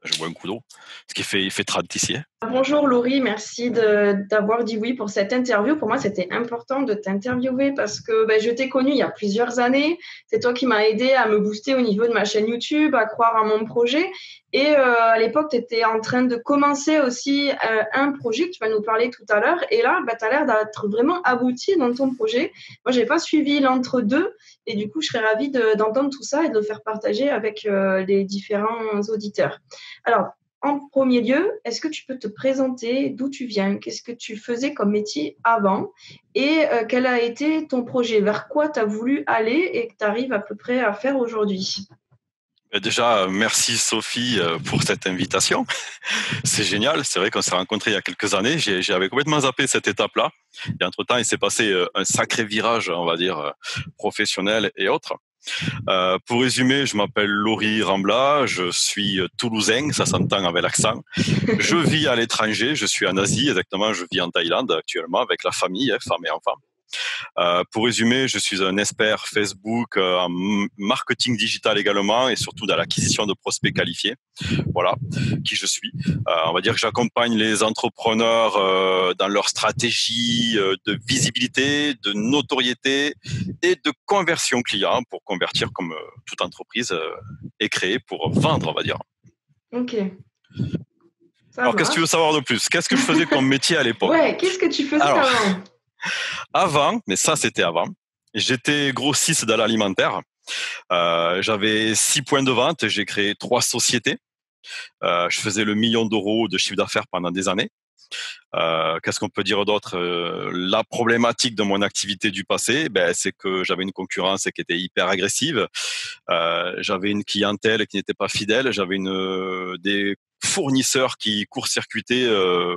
je bois un coup d'eau. Ce qui fait, il fait 30 ici. Hein. Bonjour Laurie, merci d'avoir dit oui pour cette interview. Pour moi, c'était important de t'interviewer parce que je t'ai connue il y a plusieurs années. C'est toi qui m'as aidé à me booster au niveau de ma chaîne YouTube, à croire à mon projet. Et à l'époque, tu étais en train de commencer aussi un projet que tu vas nous parler tout à l'heure. Et là, tu as l'air d'être vraiment abouti dans ton projet. Moi, j'ai pas suivi l'entre-deux. Et du coup, je serais ravie d'entendre tout ça et de le faire partager avec les différents auditeurs. Alors, en premier lieu, est-ce que tu peux te présenter d'où tu viens? Qu'est-ce que tu faisais comme métier avant? Et quel a été ton projet? Vers quoi tu as voulu aller et que tu arrives à peu près à faire aujourd'hui? Déjà, merci Sophie pour cette invitation. C'est génial. C'est vrai qu'on s'est rencontrés il y a quelques années. J'avais complètement zappé cette étape-là. Et entre-temps, il s'est passé un sacré virage, on va dire, professionnel et autres. Pour résumer, je m'appelle Laurie Rambla, je suis toulousain, ça s'entend avec l'accent. Je vis à l'étranger, je suis en Asie, exactement, je vis en Thaïlande actuellement avec la famille, femme et enfants. Pour résumer, je suis un expert Facebook en marketing digital également et surtout dans l'acquisition de prospects qualifiés. Voilà qui je suis. On va dire que j'accompagne les entrepreneurs dans leur stratégie de visibilité, de notoriété et de conversion client pour convertir comme toute entreprise est créée pour vendre, on va dire. Ok, ça Alors, qu'est-ce que tu marche. veux savoir de plus? Qu'est-ce que je faisais comme métier à l'époque? Ouais, qu'est-ce que tu faisais Alors, avant? avant, mais ça c'était avant, j'étais grossiste dans l'alimentaire. J'avais 6 points de vente, j'ai créé 3 sociétés. Je faisais le million d'euros de chiffre d'affaires pendant des années. Qu'est-ce qu'on peut dire d'autre? La problématique de mon activité du passé, c'est que j'avais une concurrence qui était hyper agressive. J'avais une clientèle qui n'était pas fidèle. J'avais des fournisseurs qui court-circuitaient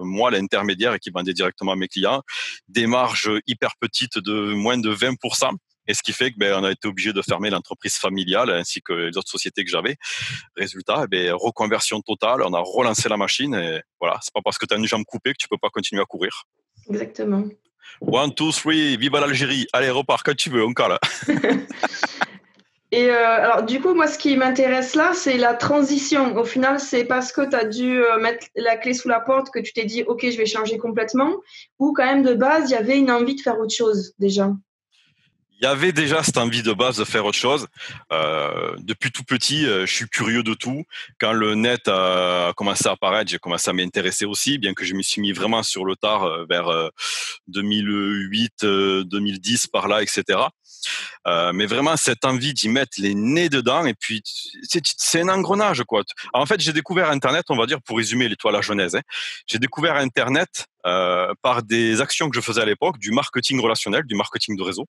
moi l'intermédiaire et qui vendaient directement à mes clients. Des marges hyper petites de moins de 20%. Et ce qui fait que on a été obligé de fermer l'entreprise familiale ainsi que les autres sociétés que j'avais. Résultat, reconversion totale, on a relancé la machine et voilà, c'est pas parce que tu as une jambe coupée que tu peux pas continuer à courir. Exactement. One, two, three, vive l'Algérie. Allez, repars quand tu veux, on cale. Et alors, du coup, moi, ce qui m'intéresse là, c'est la transition. Au final, c'est parce que tu as dû mettre la clé sous la porte que tu t'es dit, OK, je vais changer complètement, ou quand même de base, il y avait une envie de faire autre chose déjà. Il y avait déjà cette envie de base de faire autre chose. Depuis tout petit, je suis curieux de tout. Quand le net a commencé à apparaître, j'ai commencé à m'intéresser aussi, bien que je m'y suis mis vraiment sur le tard vers 2008, 2010 par là, etc. Mais vraiment cette envie d'y mettre les nez dedans et puis c'est un engrenage quoi. En fait, j'ai découvert Internet, on va dire pour résumer l'étoile à Genèse. Hein, j'ai découvert Internet par des actions que je faisais à l'époque, du marketing relationnel, du marketing de réseau.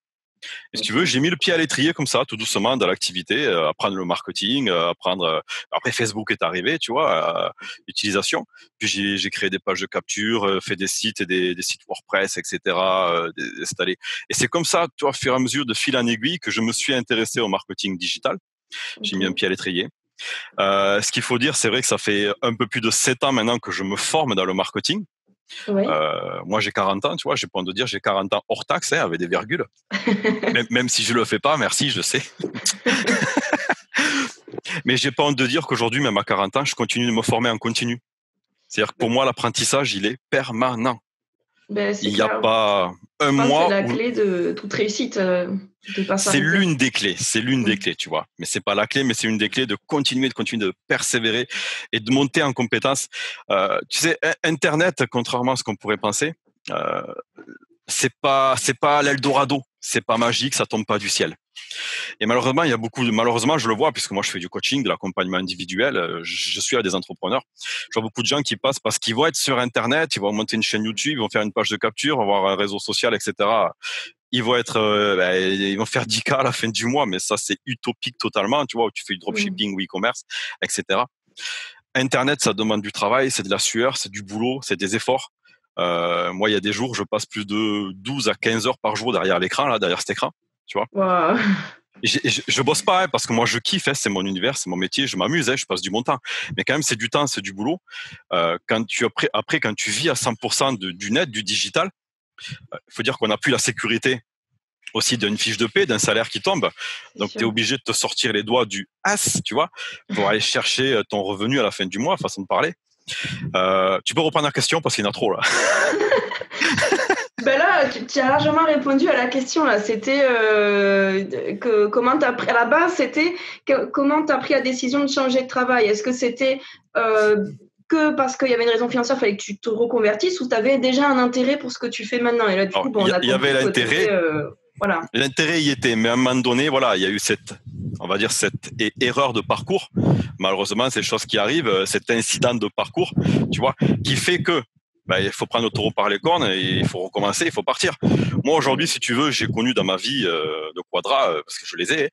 Et si tu veux, j'ai mis le pied à l'étrier comme ça, tout doucement dans l'activité, apprendre le marketing, apprendre. Après, Facebook est arrivé, tu vois, utilisation. Puis j'ai créé des pages de capture, fait des sites et des sites WordPress, etc. Installés. Et c'est comme ça, tu vois, au fur et à mesure de fil en aiguille, que je me suis intéressé au marketing digital. J'ai mis un OK. pied à l'étrier. Ce qu'il faut dire, c'est vrai que ça fait un peu plus de 7 ans maintenant que je me forme dans le marketing. Ouais. Moi, j'ai 40 ans, tu vois, j'ai pas honte de dire, j'ai 40 ans hors taxe, hein, avec des virgules. Même si je le fais pas, merci, je sais. Mais j'ai pas honte de dire qu'aujourd'hui, même à 40 ans, je continue de me former en continu. C'est-à-dire que pour moi, l'apprentissage, il est permanent. C'est Il n'y a clair. pas un Je pense que c'est mois la où clé de toute réussite, de pas c'est s'arrêter. l'une des clés, Mm. tu vois. Mais c'est pas la clé, mais c'est une des clés de continuer de persévérer et de monter en compétences. Tu sais, Internet, contrairement à ce qu'on pourrait penser, euh, c'est pas l'Eldorado. C'est pas magique, ça tombe pas du ciel. Et malheureusement, malheureusement, je le vois, puisque moi je fais du coaching, de l'accompagnement individuel, je suis à des entrepreneurs. Je vois beaucoup de gens qui passent parce qu'ils vont être sur Internet, ils vont monter une chaîne YouTube, ils vont faire une page de capture, avoir un réseau social, etc. Ils vont être, ils vont faire 10K à la fin du mois, mais ça c'est utopique totalement, tu vois, où tu fais du Mm. dropshipping ou e-commerce, etc. Internet, ça demande du travail, c'est de la sueur, c'est du boulot, c'est des efforts. Moi, il y a des jours, je passe plus de 12 à 15 heures par jour derrière l'écran, là, derrière cet écran, tu vois. Waouh. Je bosse pas hein, parce que moi je kiffe, hein, c'est mon univers, c'est mon métier, je m'amuse, hein, je passe du bon temps. Mais quand même c'est du temps, c'est du boulot. Après quand tu vis à 100% du net, du digital, il faut dire qu'on n'a plus la sécurité aussi d'une fiche de paie, d'un salaire qui tombe. c'est Donc, tu sûr. es obligé de te sortir les doigts du as, tu vois, pour aller chercher ton revenu à la fin du mois, façon de parler. Tu peux reprendre la question parce qu'il y en a trop là. Ben là, tu as largement répondu à la question là. C'était comment t'as pris à la base, c'était comment t'as pris la décision de changer de travail. Est-ce que c'était que parce qu'il y avait une raison financière, il fallait que tu te reconvertisses, ou tu avais déjà un intérêt pour ce que tu fais maintenant? Et là, du Alors, coup, bon, on a il y avait compris que tu l'intérêt, étais voilà. l'intérêt y était, mais à un moment donné, voilà, il y a eu cette, on va dire, cette erreur de parcours. Malheureusement, c'est des choses qui arrivent, cet incident de parcours, tu vois, qui fait que il faut prendre le taureau par les cornes et il faut recommencer, il faut partir. Moi, aujourd'hui, si tu veux, j'ai connu dans ma vie de Quadra, parce que je les ai,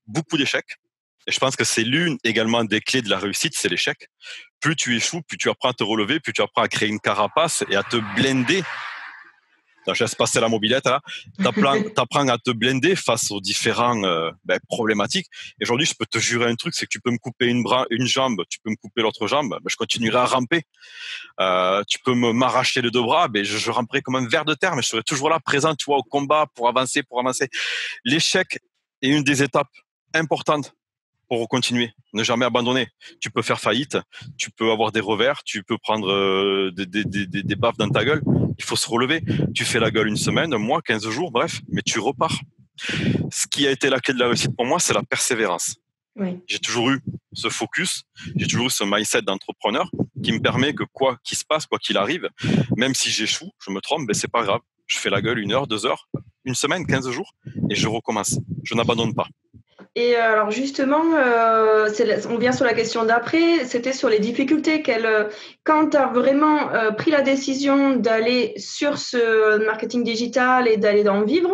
beaucoup d'échecs. Et je pense que c'est l'une également des clés de la réussite, c'est l'échec. Plus tu échoues, plus tu apprends à te relever, plus tu apprends à créer une carapace et à te blinder. Je laisse passer la mobilette là. T'apprends à te blinder face aux différents problématiques. Et aujourd'hui, je peux te jurer un truc, c'est que tu peux me couper une jambe, tu peux me couper l'autre jambe, je continuerai à ramper. Tu peux m'arracher les deux bras, je ramperai comme un ver de terre, mais je serai toujours là, présent, tu vois, au combat, pour avancer, pour avancer. L'échec est une des étapes importantes pour continuer, ne jamais abandonner. Tu peux faire faillite, tu peux avoir des revers, tu peux prendre des baffes dans ta gueule. Il faut se relever. Tu fais la gueule une semaine, un mois, 15 jours, bref, mais tu repars. Ce qui a été la clé de la réussite pour moi, c'est la persévérance. Oui. J'ai toujours eu ce focus, j'ai toujours eu ce mindset d'entrepreneur qui me permet que quoi qu'il se passe, quoi qu'il arrive, même si j'échoue, je me trompe, c'est pas grave. Je fais la gueule 1 heure, 2 heures, une semaine, 15 jours, et je recommence. Je n'abandonne pas. Et alors justement, on vient sur la question d'après, c'était sur les difficultés. Quand tu as vraiment pris la décision d'aller sur ce marketing digital et d'aller en vivre,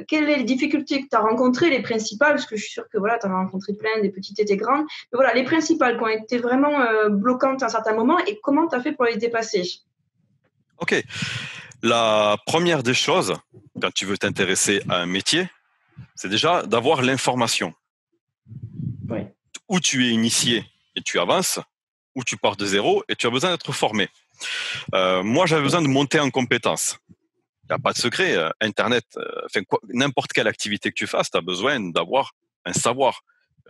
quelles sont les difficultés que tu as rencontrées, les principales? Parce que je suis sûre que voilà, tu en as rencontré plein, des petites et des grandes. Mais voilà, les principales qui ont été vraiment bloquantes à un certain moment, et comment tu as fait pour les dépasser? Ok. La première des choses, quand tu veux t'intéresser à un métier, c'est déjà d'avoir l'information. Oui. Où tu es initié et tu avances, où tu pars de zéro et tu as besoin d'être formé. Moi, j'avais besoin de monter en compétences. Il n'y a pas de secret. Internet, n'importe quelle activité que tu fasses, tu as besoin d'avoir un savoir,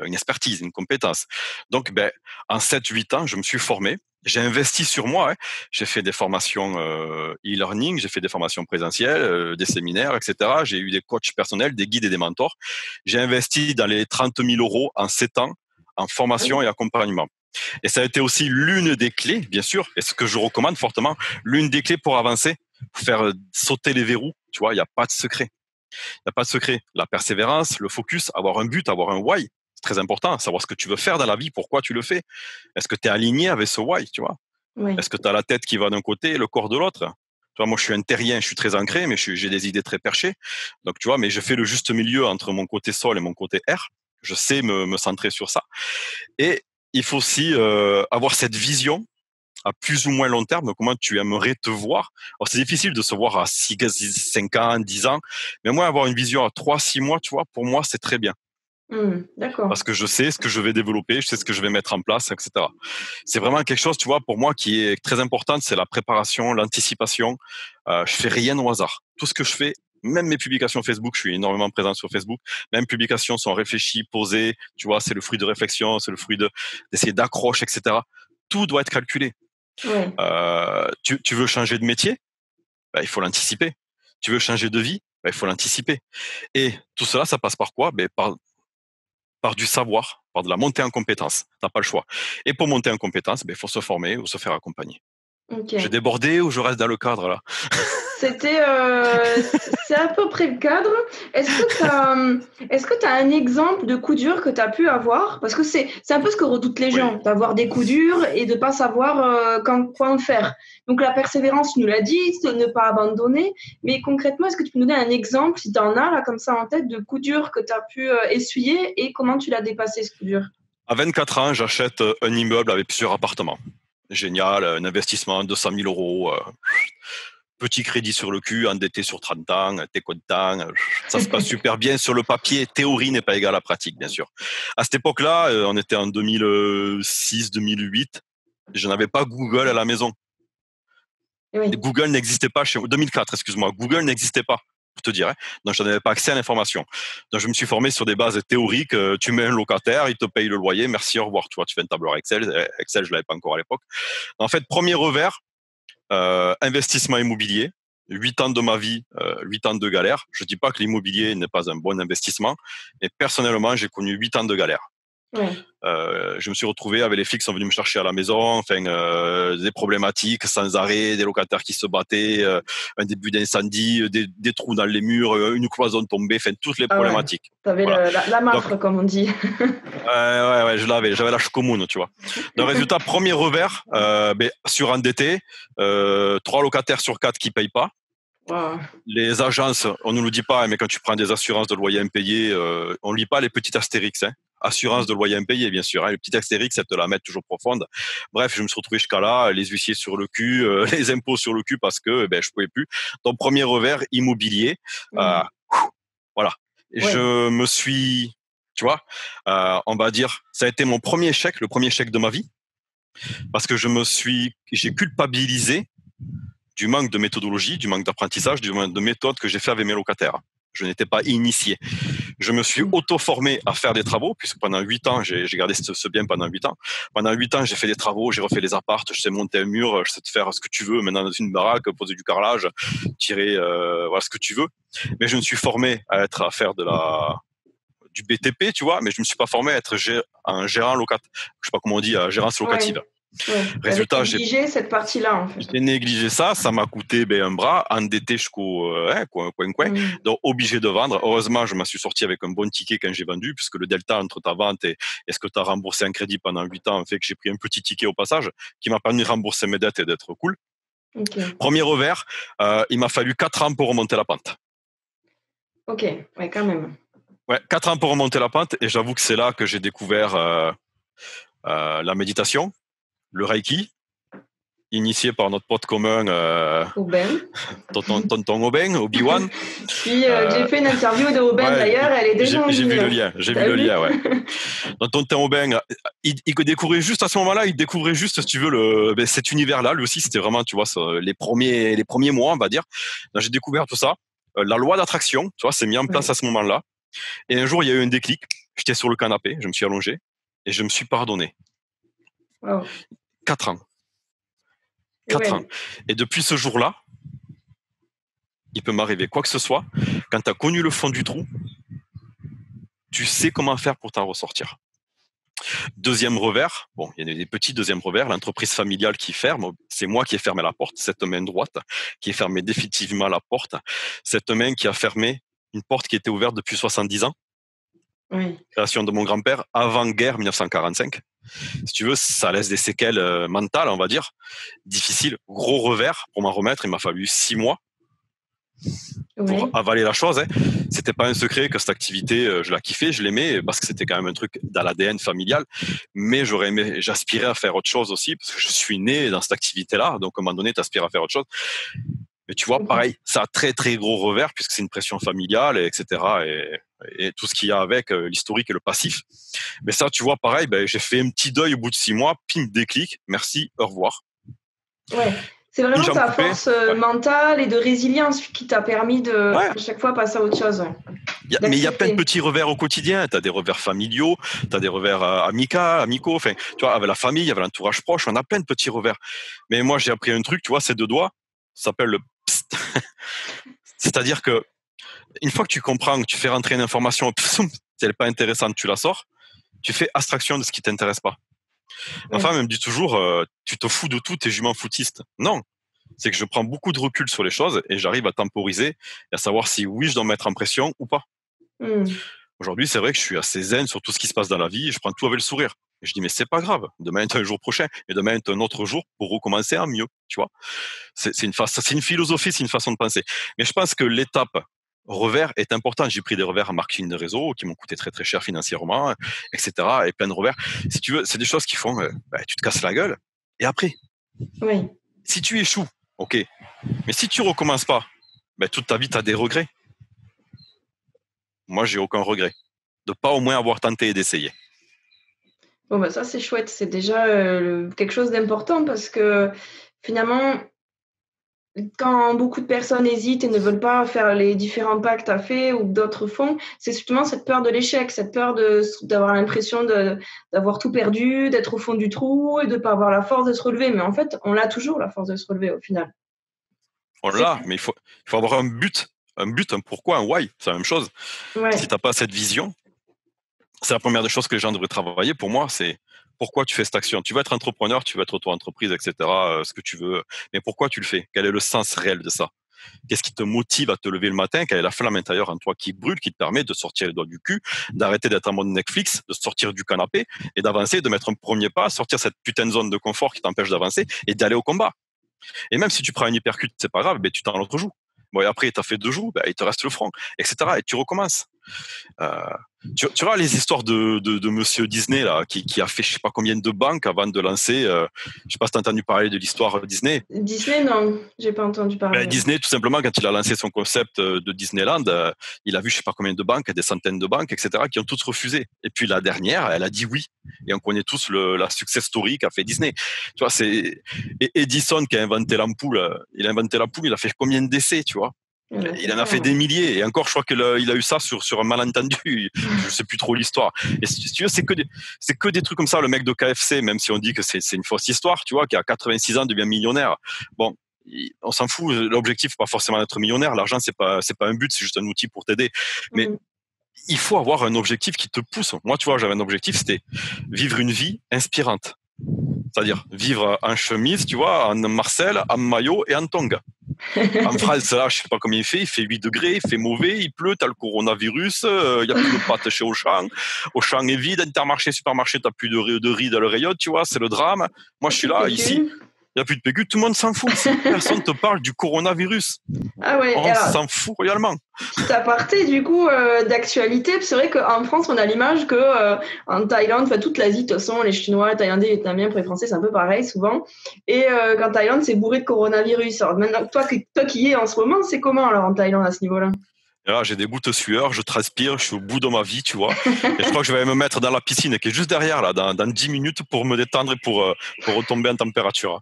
une expertise, une compétence. Donc, en 7-8 ans, je me suis formé. J'ai investi sur moi. J'ai fait des formations e-learning, j'ai fait des formations présentielles, des séminaires, etc. J'ai eu des coachs personnels, des guides et des mentors. J'ai investi dans les 30 000 euros en 7 ans en formation et accompagnement. Et ça a été aussi l'une des clés, bien sûr, et ce que je recommande fortement, l'une des clés pour avancer, pour faire sauter les verrous. Tu vois, il n'y a pas de secret. Il n'y a pas de secret. La persévérance, le focus, avoir un but, avoir un why, c'est très important. Savoir ce que tu veux faire dans la vie, pourquoi tu le fais. Est-ce que tu es aligné avec ce why, tu vois? Oui. Est-ce que tu as la tête qui va d'un côté et le corps de l'autre? Tu vois, moi, je suis un terrien, je suis très ancré, mais j'ai des idées très perchées. Donc, tu vois, mais je fais le juste milieu entre mon côté sol et mon côté air. Je sais me centrer sur ça. Et il faut aussi avoir cette vision à plus ou moins long terme, comment tu aimerais te voir. Alors, c'est difficile de se voir à 5 ans, 10 ans, mais moi, avoir une vision à 3-6 mois, tu vois, pour moi, c'est très bien. D'accord. Parce que je sais ce que je vais développer, je sais ce que je vais mettre en place, etc. C'est vraiment quelque chose, tu vois, pour moi, qui est très importante, c'est la préparation, l'anticipation. Je fais rien au hasard. Tout ce que je fais, même mes publications Facebook, je suis énormément présent sur Facebook. Même publications sont réfléchies, posées. Tu vois, c'est le fruit de réflexion, c'est le fruit d'essayer d'accroche, etc. Tout doit être calculé. Oui. Tu veux changer de métier, il faut l'anticiper. Tu veux changer de vie, il faut l'anticiper. Et tout cela, ça passe par quoi? Par du savoir, par de la montée en compétences. T'as pas le choix. Et pour monter en compétences, il faut se former ou se faire accompagner. J'ai Ok. débordé ou je reste dans le cadre là? C'était, c'est à peu près le cadre. Est-ce que tu as un exemple de coup dur que tu as pu avoir? Parce que c'est un peu ce que redoutent les Oui. gens, d'avoir des coups durs et de pas savoir quoi en faire. Donc la persévérance, tu nous l'as dit, ne pas abandonner. Mais concrètement, est-ce que tu peux nous donner un exemple, si tu en as là comme ça en tête, de coup dur que tu as pu essuyer et comment tu l'as dépassé ce coup dur? À 24 ans, j'achète un immeuble avec plusieurs appartements. Génial, un investissement de 200 000 euros. Petit crédit sur le cul, endetté sur 30 ans, t'es content, ça se passe super bien sur le papier. Théorie n'est pas égale à pratique, bien sûr. À cette époque-là, on était en 2006-2008. Je n'avais pas Google à la maison. Oui. Google n'existait pas chez moi. 2004, excuse-moi. Google n'existait pas. pour te dire. Hein. Donc, je n'avais pas accès à l'information. Donc, je me suis formé sur des bases théoriques. Tu mets un locataire, il te paye le loyer, merci, au revoir. Tu vois, tu fais un tableur Excel. Excel, je l'avais pas encore à l'époque. En fait, premier revers, investissement immobilier. 8 ans de ma vie, 8 ans de galère. Je dis pas que l'immobilier n'est pas un bon investissement, mais personnellement, j'ai connu 8 ans de galère. Ouais. Je me suis retrouvé avec les flics qui sont venus me chercher à la maison, enfin des problématiques sans arrêt, des locataires qui se battaient, un début d'incendie, des trous dans les murs, une cloison tombée, enfin toutes les Ah ouais. problématiques. T'avais Voilà. la mafre, Donc, comme on dit. ouais, j'avais la commune, tu vois. Donc résultat, premier revers, surendetté, 3 locataires sur 4 qui payent pas. Wow. Les agences, on ne nous le dit pas, mais quand tu prends des assurances de loyer impayé, on lit pas les petits astérix. Hein. Assurance de loyer impayé, bien sûr. Hein. Les petits astérix, ça te la mettre toujours profonde. Bref, je me suis retrouvé jusqu'à là, les huissiers sur le cul, les impôts sur le cul parce que je pouvais plus. Donc premier revers immobilier, voilà. Ouais. Je me suis, tu vois, on va dire, ça a été mon premier chèque, le premier chèque de ma vie, parce que j'ai culpabilisé du manque de méthodologie, du manque d'apprentissage, du manque de méthode que j'ai fait avec mes locataires. Je n'étais pas initié. Je me suis auto-formé à faire des travaux, puisque pendant 8 ans, j'ai gardé ce bien pendant 8 ans. Pendant 8 ans, j'ai fait des travaux, j'ai refait les appartes, je sais monter un mur, je sais te faire ce que tu veux, maintenant dans une baraque, poser du carrelage, tirer, voilà ce que tu veux. Mais je me suis formé à faire du BTP, tu vois, mais je me suis pas formé à être un gérant locatif. Je sais pas comment on dit, gérance locative. Ouais. Ouais. Résultat, j'ai négligé cette partie-là, en fait. J'ai négligé ça m'a coûté un bras, endetté jusqu'au coin. Donc obligé de vendre. Heureusement, je m'en suis sorti avec un bon ticket quand j'ai vendu, puisque le delta entre ta vente et ce que tu as remboursé en crédit pendant 8 ans fait que j'ai pris un petit ticket au passage, qui m'a permis de rembourser mes dettes et d'être cool. Okay. Premier revers, il m'a fallu 4 ans pour remonter la pente. Ok, ouais, quand même. Ouais, 4 ans pour remonter la pente, et j'avoue que c'est là que j'ai découvert la méditation, le Reiki, initié par notre pote commun, Aubin. tonton Aubin, Obi-Wan. J'ai fait une interview de Aubin d'ailleurs, elle est déjà en ligne. J'ai vu le lien, ouais. Donc tonton Aubin, il découvrait juste à ce moment-là, si tu veux, cet univers-là, lui aussi, c'était vraiment, tu vois, les premiers mois, on va dire. Donc, j'ai découvert tout ça. La loi d'attraction, tu vois, s'est mis en place à ce moment-là. Et un jour, il y a eu un déclic. J'étais sur le canapé, je me suis allongé et je me suis pardonné. Wow. 4 ans. 4 ans. Et depuis ce jour-là, il peut m'arriver quoi que ce soit. Quand tu as connu le fond du trou, tu sais comment faire pour t'en ressortir. Deuxième revers, bon, il y a des petits deuxièmes revers, l'entreprise familiale qui ferme, c'est moi qui ai fermé la porte, cette main droite qui a fermé définitivement la porte, cette main qui a fermé une porte qui était ouverte depuis 70 ans. Oui. Création de mon grand-père avant-guerre 1945. Si tu veux, ça laisse des séquelles mentales, on va dire, difficiles. Gros revers pour m'en remettre, il m'a fallu 6 mois pour avaler la chose. Hein. C'était pas un secret que cette activité, je la kiffais, je l'aimais parce que c'était quand même un truc dans l'ADN familial. Mais j'aspirais à faire autre chose aussi parce que je suis né dans cette activité-là. Donc à un moment donné, t'aspires à faire autre chose. Mais tu vois, pareil, ça a très très gros revers puisque c'est une pression familiale, etc. Et tout ce qu'il y a avec l'historique et le passif. Mais ça, tu vois, pareil, j'ai fait un petit deuil au bout de 6 mois, ping, déclic, merci, au revoir. Ouais. C'est vraiment ta force mentale et de résilience qui t'a permis de à chaque fois passer à autre chose. Mais il y a plein de petits revers au quotidien. Tu as des revers familiaux, tu as des revers amicaux. Enfin, tu vois, avec la famille, avec l'entourage proche, on a plein de petits revers. Mais moi, j'ai appris un truc, tu vois, ces 2 doigts, ça s'appelle le psst. C'est-à-dire que une fois que tu comprends, que tu fais rentrer une information, si elle n'est pas intéressante, tu la sors, tu fais abstraction de ce qui t'intéresse pas. Ma femme me dit toujours, tu te fous de tout, t'es jument foutiste. Non, c'est que je prends beaucoup de recul sur les choses et j'arrive à temporiser et à savoir si oui, je dois mettre en pression ou pas. Aujourd'hui, c'est vrai que je suis assez zen sur tout ce qui se passe dans la vie et je prends tout avec le sourire. Et je dis, mais c'est pas grave, demain est un jour prochain et demain est un autre jour pour recommencer à mieux, tu vois. C'est une philosophie, c'est une façon de penser. Mais je pense que l'étape revers est importante. J'ai pris des revers en marketing de réseau qui m'ont coûté très très cher financièrement, etc. Et plein de revers. Si tu veux, c'est des choses qui font, tu te casses la gueule. Et après, si tu échoues, ok. Mais si tu recommences pas, toute ta vie tu as des regrets. Moi, j'ai aucun regret de pas au moins avoir tenté et d'essayer. Bon, ça c'est chouette. C'est déjà quelque chose d'important parce que finalement, quand beaucoup de personnes hésitent et ne veulent pas faire les différents pas que tu as fait ou que d'autres font, c'est justement cette peur de l'échec, cette peur d'avoir l'impression d'avoir tout perdu, d'être au fond du trou et de ne pas avoir la force de se relever. Mais en fait, on a toujours la force de se relever au final. On C'est l'a, mais il faut avoir un pourquoi, un why, c'est la même chose. Si ouais, t'as pas cette vision, c'est la première des choses que les gens devraient travailler. Pour moi, c'est pourquoi tu fais cette action. Tu veux être entrepreneur, tu veux être auto-entreprise, etc., ce que tu veux. Mais pourquoi tu le fais? Quel est le sens réel de ça? Qu'est-ce qui te motive à te lever le matin? Quelle est la flamme intérieure en toi qui brûle, qui te permet de sortir les doigts du cul, d'arrêter d'être en mode Netflix, de sortir du canapé et d'avancer, de mettre un premier pas, sortir cette putain de zone de confort qui t'empêche d'avancer et d'aller au combat. Et même si tu prends un hypercute, c'est pas grave, mais tu t'en l'autre joue. Bon, et après, tu as fait 2 jours, ben, il te reste le front, etc. Et tu recommences. Euh, tu vois les histoires de Monsieur Disney là, qui a fait je sais pas combien de banques avant de lancer. Je sais pas si t'as entendu parler de l'histoire Disney. Disney, non, j'ai pas entendu Ben, parler. Disney, tout simplement, quand il a lancé son concept de Disneyland, il a vu je sais pas combien de banques, des centaines de banques, etc., qui ont toutes refusé. Et puis la dernière, elle a dit oui. Et on connaît tous la success story qu'a fait Disney. Tu vois, c'est Edison qui a inventé l'ampoule. Il a inventé l'ampoule, il a fait combien d'essais, tu vois? Il en a fait Il en a plein. fait des milliers. Et encore, je crois qu'il a eu ça sur un malentendu. Je sais plus trop l'histoire. Et si tu veux, c'est que des trucs comme ça. Le mec de KFC, même si on dit que c'est une fausse histoire, tu vois, qui a 86 ans devient millionnaire. Bon, on s'en fout. L'objectif, c'est pas forcément d'être millionnaire. L'argent, c'est pas un but, c'est juste un outil pour t'aider. Mais Mhm. il faut avoir un objectif qui te pousse. Moi, tu vois, j'avais un objectif, c'était vivre une vie inspirante. C'est-à-dire vivre en chemise, tu vois, en Marcel, en maillot et en tonga. En France, là, je sais pas combien il fait 8 degrés, il fait mauvais, il pleut, t'as le coronavirus, il y a plus de pâtes chez Auchan. Auchan est vide, Intermarché, supermarché, t'as plus de riz dans le rayon, tu vois, c'est le drame. Moi, je Plus suis de là, ici, PQ. il y a plus de PQ, tout le monde s'en fout ici. Personne te parle du coronavirus. Ah ouais, et On alors, s'en fout réellement. petit aparté du coup d'actualité, c'est vrai qu'en France on a l'image que en Thaïlande, enfin toute l'Asie de toute façon, les Chinois, les Thaïlandais, les Vietnamiens, pour les Français c'est un peu pareil souvent, et qu'en Thaïlande c'est bourré de coronavirus. Alors maintenant toi qui y es en ce moment, c'est comment alors en Thaïlande à ce niveau-là? Et là, j'ai des gouttes de sueur, je transpire, je suis au bout de ma vie, tu vois. Et je crois que je vais me mettre dans la piscine qui est juste derrière, là, dans 10 minutes pour me détendre et pour retomber en température.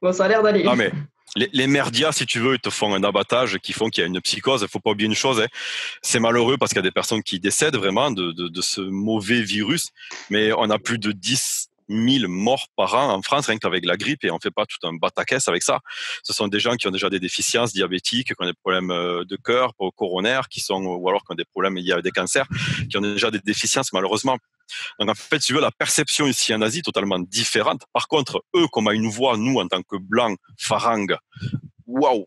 Bon, ça a l'air d'aller. Ah, mais les merdias, si tu veux, ils te font un abattage qui font qu'il y a une psychose. Il faut pas oublier une chose, hein. C'est malheureux parce qu'il y a des personnes qui décèdent vraiment de ce mauvais virus. Mais on a plus de 10 000 morts par an en France, rien qu'avec la grippe, et on fait pas tout un batacaisse avec ça. Ce sont des gens qui ont déjà des déficiences diabétiques, qui ont des problèmes de cœur, coronaires, ou alors qui ont des problèmes liés à des cancers, qui ont déjà des déficiences, malheureusement. Donc en fait, si tu veux, la perception ici en Asie est totalement différente. Par contre, eux, comme à une voix, nous, en tant que blancs, farangues, waouh,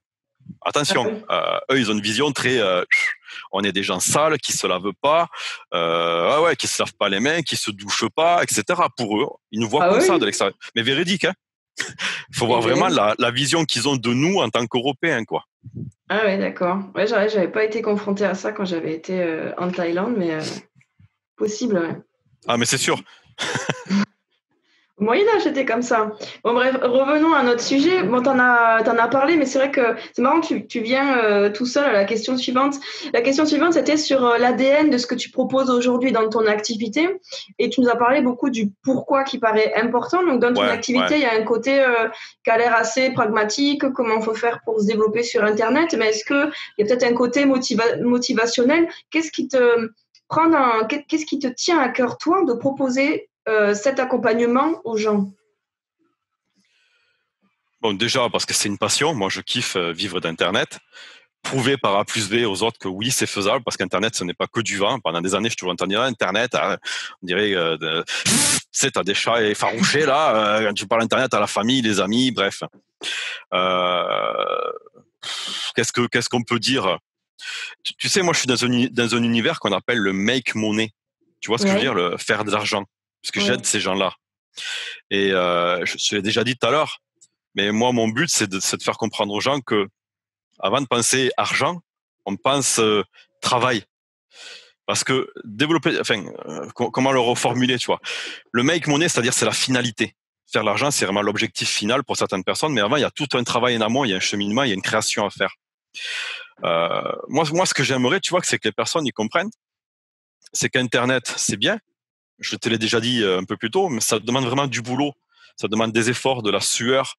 Ah attention, oui. eux, ils ont une vision très... on est des gens sales, qui se lavent pas, qui se lavent pas les mains, qui se douchent pas, etc. Pour eux, ils nous voient Ah comme ça oui. de l'extérieur. Mais véridique, hein. Il faut Et voir vraiment ben, la vision qu'ils ont de nous en tant qu'Européens, quoi. ah ouais, d'accord. Ouais, j'avais pas été confrontée à ça quand j'avais été en Thaïlande, mais possible, ouais. Ah, mais c'est sûr. Au Moyen-Âge, c'était comme ça. Bon, bref, revenons à notre sujet. Bon, t'en as parlé, mais c'est vrai que c'est marrant que tu viens tout seul à la question suivante. La question suivante, c'était sur l'ADN de ce que tu proposes aujourd'hui dans ton activité. Et tu nous as parlé beaucoup du pourquoi qui paraît important. Donc, dans ton Ouais, ouais. activité, il y a un côté qui a l'air assez pragmatique, comment faut faire pour se développer sur Internet. Mais est-ce qu'il y a peut-être un côté motivationnel? Qu'est-ce qui te qu'est-ce qui te tient à cœur, toi, de proposer cet accompagnement aux gens? Bon, déjà, parce que c'est une passion. Moi, je kiffe vivre d'Internet. Prouver par A plus B aux autres que oui, c'est faisable, parce qu'Internet, ce n'est pas que du vent. Pendant des années, je toujours entendu Internet, on dirait, tu sais, t'as des chats effarouchés, là, quand tu parles Internet à la famille, les amis, bref. Euh, qu'est-ce qu'on peut dire? Tu sais, moi, je suis dans un univers qu'on appelle le make money. Tu vois ce que je veux Oui, dire? Le faire de l'argent. Parce que oui. j'aide ces gens-là. Et je l'ai déjà dit tout à l'heure, mais moi, mon but, c'est de faire comprendre aux gens que avant de penser argent, on pense travail. Parce que développer, enfin, comment le reformuler, tu vois? Le make money, c'est-à-dire c'est la finalité. Faire l'argent, c'est vraiment l'objectif final pour certaines personnes, mais avant, il y a tout un travail en amont, il y a un cheminement, il y a une création à faire. Moi, ce que j'aimerais, tu vois, c'est que les personnes y comprennent, c'est qu'Internet, c'est bien. Je te l'ai déjà dit un peu plus tôt, mais ça demande vraiment du boulot. Ça demande des efforts, de la sueur,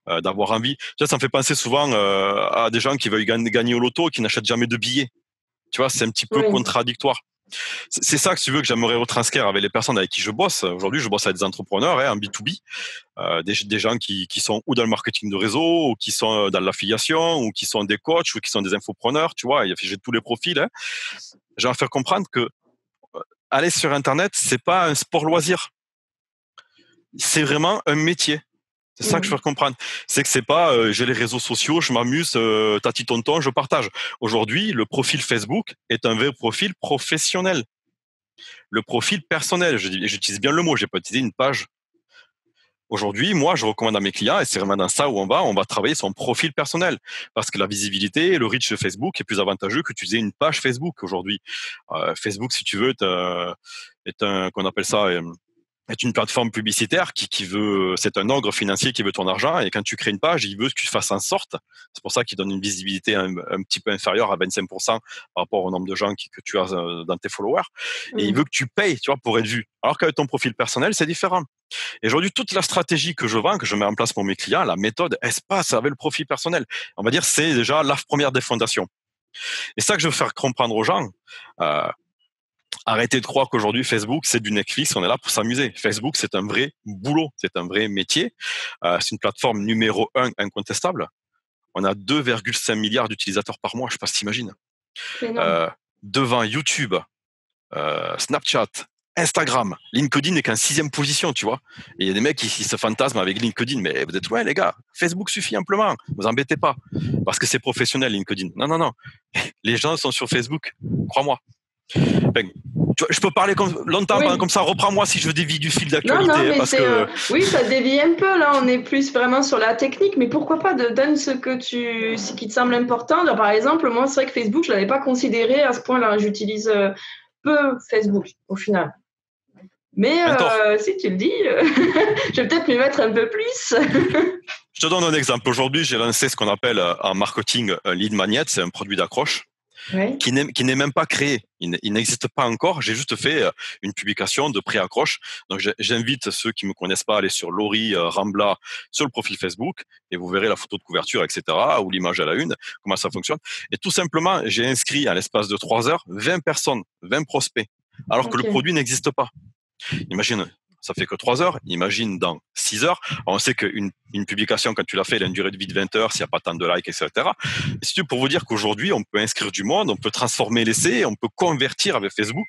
d'avoir envie. Ça me fait penser souvent à des gens qui veulent gagner au loto et qui n'achètent jamais de billets. Tu vois, c'est un petit peu Oui. contradictoire. C'est ça que tu veux que j'aimerais retranscrire avec les personnes avec qui je bosse. Aujourd'hui, je bosse avec des entrepreneurs en B2B, des gens qui sont ou dans le marketing de réseau, ou qui sont dans l'affiliation, ou qui sont des coachs, ou qui sont des infopreneurs. Tu vois, j'ai tous les profils. Hein. J'ai envie de faire comprendre que aller sur Internet, c'est pas un sport loisir. C'est vraiment un métier. C'est ça que je veux comprendre. C'est que c'est pas j'ai les réseaux sociaux, je m'amuse, tati tonton, je partage. Aujourd'hui, le profil Facebook est un vrai profil professionnel. Le profil personnel, j'utilise bien le mot, j'ai pas utilisé une page. Aujourd'hui, moi, je recommande à mes clients, et c'est vraiment dans ça où on va travailler son profil personnel. Parce que la visibilité, le reach de Facebook est plus avantageux qu'utiliser une page Facebook aujourd'hui. Facebook, si tu veux, qu'on appelle ça, est une plateforme publicitaire qui veut, c'est un ogre financier qui veut ton argent, et quand tu crées une page, il veut que tu fasses en sorte. C'est pour ça qu'il donne une visibilité un petit peu inférieure à 25% par rapport au nombre de gens que tu as dans tes followers. Et il veut que tu payes, tu vois, pour être vu. Alors qu'avec ton profil personnel, c'est différent. Et aujourd'hui, toute la stratégie que je vends, que je mets en place pour mes clients, la méthode, elle se passe avec le profil personnel. On va dire, c'est déjà la première des fondations. Et ça que je veux faire comprendre aux gens. Arrêtez de croire qu'aujourd'hui Facebook c'est du Netflix, on est là pour s'amuser. Facebook c'est un vrai boulot, c'est un vrai métier. C'est une plateforme numéro 1 incontestable. On a 2,5 milliards d'utilisateurs par mois, je sais pas si t'imagines. Devant YouTube, Snapchat, Instagram, LinkedIn n'est qu'en 6e position, tu vois. Et il y a des mecs qui se fantasment avec LinkedIn, mais vous êtes loin les gars, Facebook suffit amplement, vous embêtez pas. Parce que c'est professionnel LinkedIn. Non. Les gens sont sur Facebook, crois-moi. Enfin, je peux parler longtemps comme ça. Reprends-moi si je dévie du fil d'actualité. Non, mais oui, ça dévie un peu. Là, on est plus vraiment sur la technique. Mais pourquoi pas donne ce qui te semble important. Par exemple, moi, c'est vrai que Facebook, je l'avais pas considéré à ce point-là. J'utilise peu Facebook au final. Mais si tu le dis, je vais peut-être m'y mettre un peu plus. Je te donne un exemple. Aujourd'hui, j'ai lancé ce qu'on appelle en marketing un lead magnet. C'est un produit d'accroche. Oui. Qui n'est même pas créé. Il n'existe pas encore. J'ai juste fait une publication de pré-accroche. Donc, j'invite ceux qui me connaissent pas à aller sur Laurie Rambla sur le profil Facebook et vous verrez la photo de couverture, etc., ou l'image à la une, comment ça fonctionne. Et tout simplement, j'ai inscrit à l'espace de 3 heures 20 personnes, 20 prospects, alors que le produit n'existe pas. Imagine, ça fait que 3 heures. Imagine dans 6 heures. Alors on sait qu'une publication, quand tu l'as fait, elle a une durée de vie de 20 heures, s'il n'y a pas tant de likes, etc. Et si tu veux, pour vous dire qu'aujourd'hui, on peut inscrire du monde, on peut transformer l'essai, on peut convertir avec Facebook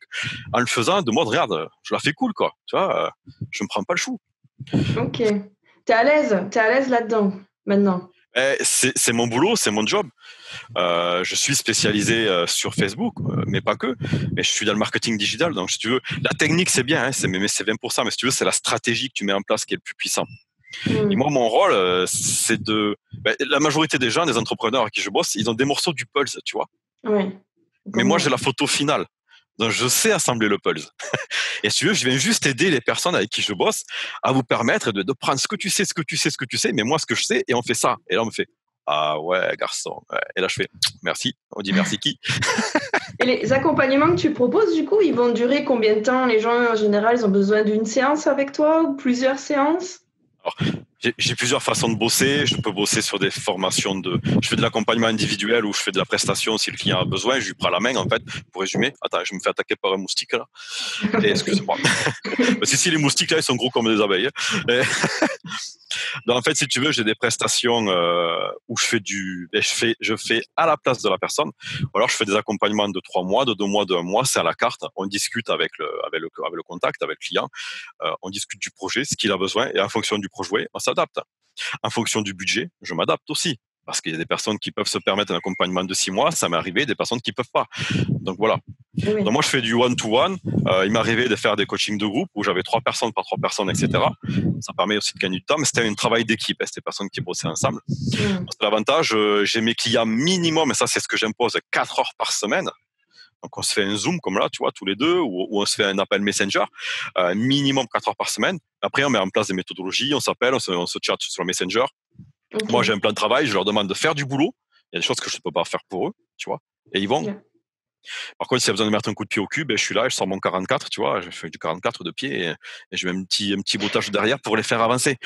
en le faisant de mode, regarde, je la fais cool, quoi. Tu vois, je me prends pas le chou. Ok. T'es à l'aise là-dedans, maintenant. C'est mon boulot, c'est mon job. Je suis spécialisé sur Facebook, mais pas que. Mais je suis dans le marketing digital, donc si tu veux, la technique c'est bien, hein, c'est 20%, mais si tu veux, c'est la stratégie que tu mets en place qui est le plus puissant. Et moi, mon rôle, c'est la majorité des gens, des entrepreneurs avec qui je bosse, ils ont des morceaux du pulse, tu vois. Oui. Mais moi, j'ai la photo finale. Donc, je sais assembler le pulse. Et si tu veux, je viens juste aider les personnes avec qui je bosse à vous permettre de prendre ce que tu sais, mais moi, ce que je sais, et on fait ça. Et là, on me fait, ah ouais, garçon. Ouais. Et là, je fais, merci. On dit merci qui? Et les accompagnements que tu proposes, du coup, ils vont durer combien de temps? Les gens, en général, ils ont besoin d'une séance avec toi ou plusieurs séances? Alors, j'ai plusieurs façons de bosser. Je peux bosser sur des formations je fais de l'accompagnement individuel ou je fais de la prestation si le client a besoin. Je lui prends la main, en fait, pour résumer. Attends, je me fais attaquer par un moustique, là. Et excuse-moi. Parce que si les moustiques, là, ils sont gros comme des abeilles. Donc, en fait, si tu veux, j'ai des prestations où je fais à la place de la personne. Ou alors, je fais des accompagnements de 3 mois, de 2 mois, de 1 mois. C'est à la carte. On discute avec le contact, avec le client. On discute du projet, ce qu'il a besoin. Et en fonction du projet, on s'adapte. En fonction du budget, je m'adapte aussi. Parce qu'il y a des personnes qui peuvent se permettre un accompagnement de 6 mois. Ça m'est arrivé, des personnes qui peuvent pas. Donc, voilà. Oui. Donc moi, je fais du one-to-one. Il m'est arrivé de faire des coachings de groupe où j'avais 3 personnes par 3 personnes, etc. Ça permet aussi de gagner du temps, mais c'était un travail d'équipe. C'était des personnes qui bossaient ensemble. Parce que l'avantage, j'ai mes clients minimum, et ça, c'est ce que j'impose, 4 heures par semaine. Donc on se fait un Zoom comme là, tu vois, tous les deux, ou on se fait un appel Messenger, minimum 4 heures par semaine. Après, on met en place des méthodologies, on s'appelle, on se chatte sur le Messenger. Okay. Moi, j'ai un plan de travail, je leur demande de faire du boulot. Il y a des choses que je ne peux pas faire pour eux, tu vois, et ils vont. Par contre, s'il y a besoin de mettre un coup de pied au cul, ben, je suis là, je sors mon 44, tu vois, je fais du 44 de pied et je mets un petit bottage derrière pour les faire avancer.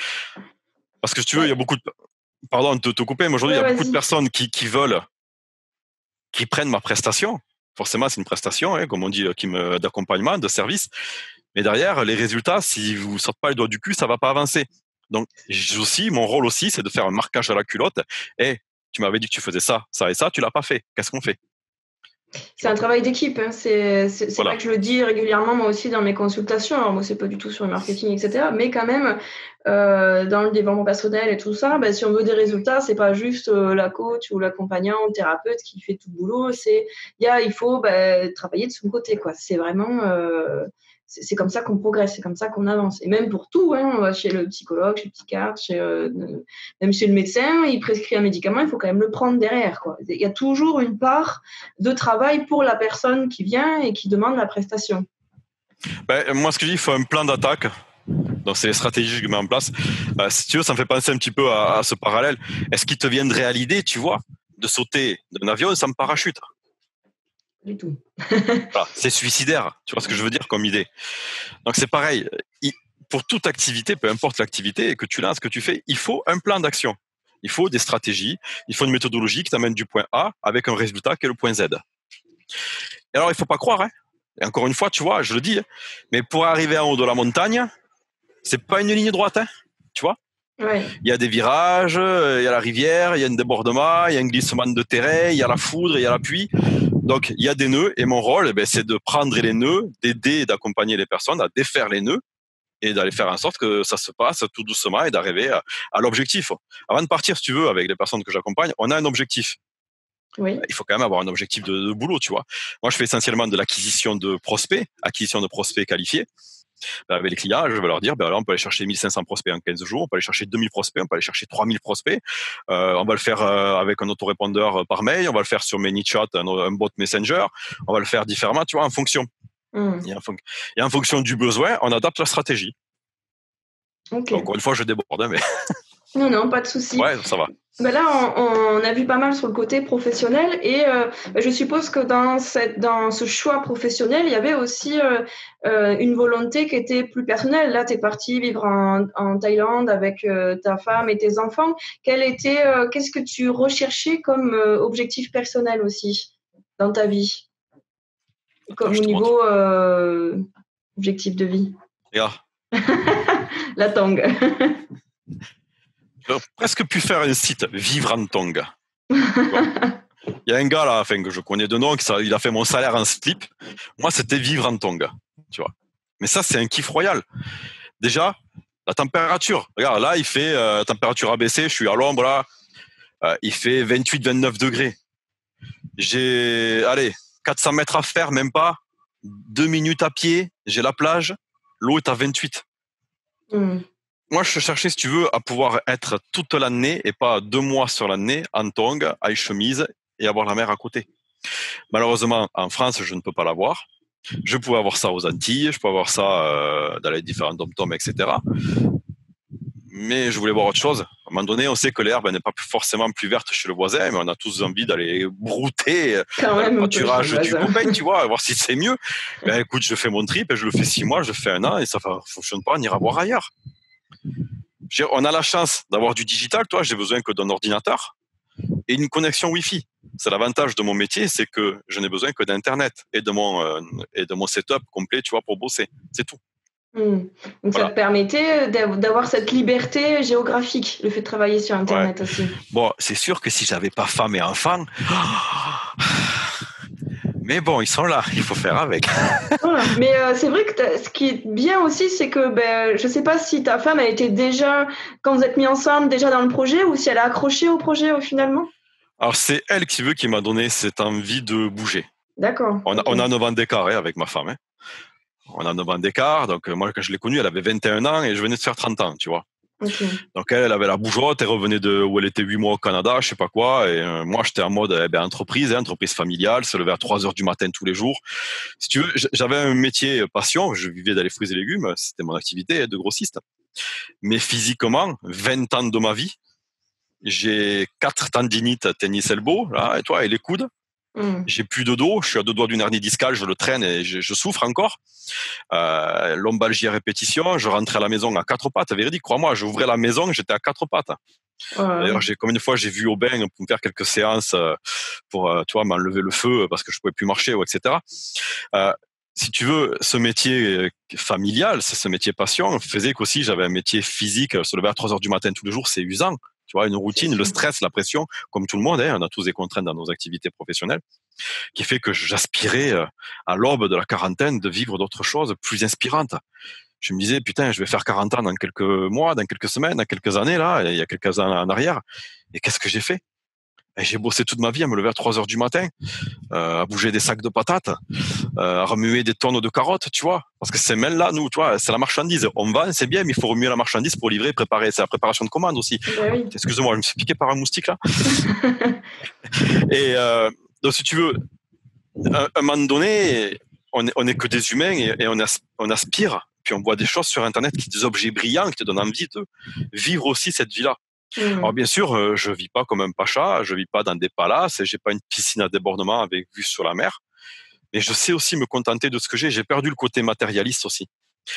Parce que si tu veux, il y a Ouais, beaucoup de, pardon de te couper, mais aujourd'hui, il ouais, y a beaucoup de vas-y. personnes qui veulent, qui prennent ma prestation. Forcément, c'est une prestation, hein, comme on dit, d'accompagnement, de service. Mais derrière, les résultats, si vous sortez pas les doigts du cul, ça va pas avancer. Donc, aussi, mon rôle aussi, c'est de faire un marquage à la culotte. Et tu m'avais dit que tu faisais ça, ça et ça, tu l'as pas fait. Qu'est-ce qu'on fait? Tu C'est un vois? travail d'équipe, hein. C'est vrai Voilà. que je le dis régulièrement moi aussi dans mes consultations. Alors moi, c'est pas du tout sur le marketing, etc. Mais quand même, dans le développement personnel et tout ça, ben, si on veut des résultats, c'est pas juste la coach ou l'accompagnant ou le thérapeute qui fait tout le boulot. Il faut ben, travailler de son côté, quoi. C'est vraiment, c'est comme ça qu'on progresse, c'est comme ça qu'on avance. Et même pour tout, hein, on va chez le psychologue, chez le psychiatre, même chez le médecin, il prescrit un médicament, il faut quand même le prendre derrière, quoi. Il y a toujours une part de travail pour la personne qui vient et qui demande la prestation. Ben, moi, ce que je dis, il faut un plan d'attaque. Donc, c'est les stratégies que je mets en place. Si tu veux, ça me fait penser un petit peu à ce parallèle. Est-ce qu'il te viendrait à l'idée, tu vois, de sauter d'un avion sans parachute? Du tout. Voilà, c'est suicidaire. Tu vois ce que je veux dire comme idée? Donc, c'est pareil. Pour toute activité, peu importe l'activité que tu lances, que tu fais, il faut un plan d'action. Il faut des stratégies. Il faut une méthodologie qui t'amène du point A avec un résultat qui est le point Z. Et alors, il faut pas croire, hein. Et encore une fois, tu vois, je le dis, hein, mais pour arriver en haut de la montagne, c'est pas une ligne droite, hein, tu vois. Ouais. Il y a des virages, il y a la rivière, il y a un débordement, il y a un glissement de terrain, il y a la foudre, il y a la pluie. Donc, il y a des nœuds et mon rôle, eh ben, c'est de prendre les nœuds, d'aider et d'accompagner les personnes à défaire les nœuds et d'aller faire en sorte que ça se passe tout doucement et d'arriver à l'objectif. Avant de partir, si tu veux, avec les personnes que j'accompagne, on a un objectif. Oui. Il faut quand même avoir un objectif de boulot, tu vois. Moi, je fais essentiellement de acquisition de prospects qualifiés. Avec les clients, je vais leur dire, ben là, on peut aller chercher 1500 prospects en 15 jours, on peut aller chercher 2000 prospects, on peut aller chercher 3000 prospects. On va le faire avec un autorépondeur par mail, on va le faire sur ManyChat, un bot Messenger, on va le faire différemment, tu vois, en fonction. Mmh. Et en fonction du besoin, on adapte la stratégie. Ok. Encore une fois, je déborde, hein, mais Non, non, pas de souci. ouais, ça va. Ben là, on a vu pas mal sur le côté professionnel et je suppose que dans ce choix professionnel, il y avait aussi une volonté qui était plus personnelle. Là, tu es parti vivre en Thaïlande avec ta femme et tes enfants. Qu'est-ce que tu recherchais comme objectif personnel aussi dans ta vie, Attends, comme je au te montre. niveau objectif de vie? Regarde, La tangue. j'aurais presque pu faire un site, Vivre en Tonga. Tu vois. Il y a un gars là, enfin, que je connais de nom, il a fait mon salaire en slip. Moi, c'était Vivre en Tonga, tu vois. Mais ça, c'est un kiff royal. Déjà, la température. Regarde, là, il fait température abaissée. Je suis à l'ombre là. Il fait 28-29 degrés. J'ai, allez, 400 mètres à faire, même pas. 2 minutes à pied. J'ai la plage. L'eau est à 28. Hmm. Moi, je cherchais, si tu veux, à pouvoir être toute l'année et pas 2 mois sur l'année en tongs, à chemise et avoir la mer à côté. Malheureusement, en France, je ne peux pas l'avoir. Je pouvais avoir ça aux Antilles, je pouvais avoir ça dans les différents dom-toms, etc. Mais je voulais voir autre chose. À un moment donné, on sait que l'herbe n'est pas forcément plus verte chez le voisin, mais on a tous envie d'aller brouter Quand dans le même un peu chez le pâturage du voisin. copain, tu vois, voir si c'est mieux. Ben écoute, je fais mon trip et je le fais 6 mois, je le fais un an et ça ne fonctionne pas, on ira voir ailleurs. On a la chance d'avoir du digital, toi, j'ai besoin que d'un ordinateur et une connexion Wi-Fi. C'est l'avantage de mon métier, c'est que je n'ai besoin que d'Internet et de mon setup complet, tu vois, pour bosser. C'est tout. Hmm. Donc ça Voilà. te permettait d'avoir cette liberté géographique, le fait de travailler sur Ouais. Internet aussi. Bon, c'est sûr que si j'avais pas femme et enfant, mais bon, ils sont là, il faut faire avec. Voilà. Mais c'est vrai que ce qui est bien aussi, c'est que ben, je ne sais pas si ta femme a été déjà, quand vous êtes mis ensemble, déjà dans le projet ou si elle a accroché au projet finalement. Alors c'est elle qui m'a donné cette envie de bouger. D'accord, ok. On a 9 ans d'écart avec ma femme. Hein. On a 9 ans d'écart, donc moi quand je l'ai connue, elle avait 21 ans et je venais de faire 30 ans, tu vois. Ok. Donc elle avait la bougeotte, elle revenait de où elle était 8 mois au Canada, je sais pas quoi, et moi j'étais en mode entreprise, hein, entreprise familiale, se lever à 3 heures du matin tous les jours. Si tu veux, j'avais un métier passion, je vivais dans les fruits et légumes, c'était mon activité de grossiste. Mais physiquement, 20 ans de ma vie, j'ai 4 tendinites tennis elbow, là, et toi, et les coudes. J'ai plus de dos, je suis à 2 doigts d'une hernie discale, je le traîne et je souffre encore. Lombalgie à répétition, je rentrais à la maison à 4 pattes, véridique, crois-moi, j'ouvrais la maison, j'étais à 4 pattes. D'ailleurs, combien de fois j'ai vu au bain pour me faire quelques séances pour, tu vois, m'enlever le feu parce que je pouvais plus marcher, etc. Si tu veux, ce métier familial, ce métier passion, faisait qu'aussi j'avais un métier physique, se lever à 3 heures du matin tous les jours, c'est usant. Tu vois, une routine, le stress, la pression, comme tout le monde, hein, on a tous des contraintes dans nos activités professionnelles, qui fait que j'aspirais à l'aube de la quarantaine de vivre d'autres choses plus inspirantes. Je me disais, putain, je vais faire 40 ans dans quelques mois, dans quelques semaines, dans quelques années, là, il y a quelques années en arrière. Et qu'est-ce que j'ai fait? Et j'ai bossé toute ma vie à me lever à 3 heures du matin, à bouger des sacs de patates, à remuer des tonnes de carottes, tu vois. Parce que ces mains-là, nous, tu vois, c'est la marchandise. On vend, c'est bien, mais il faut remuer la marchandise pour livrer, préparer. C'est la préparation de commande aussi. Oui. Excuse-moi, je me suis piqué par un moustique, là. Et donc, si tu veux, à un moment donné, on est que des humains et on aspire, puis on voit des choses sur Internet, des objets brillants qui te donnent envie de vivre aussi cette vie-là. Alors bien sûr, je vis pas comme un pacha, je vis pas dans des palaces, et j'ai pas une piscine à débordement avec vue sur la mer, mais je sais aussi me contenter de ce que j'ai. J'ai perdu le côté matérialiste aussi.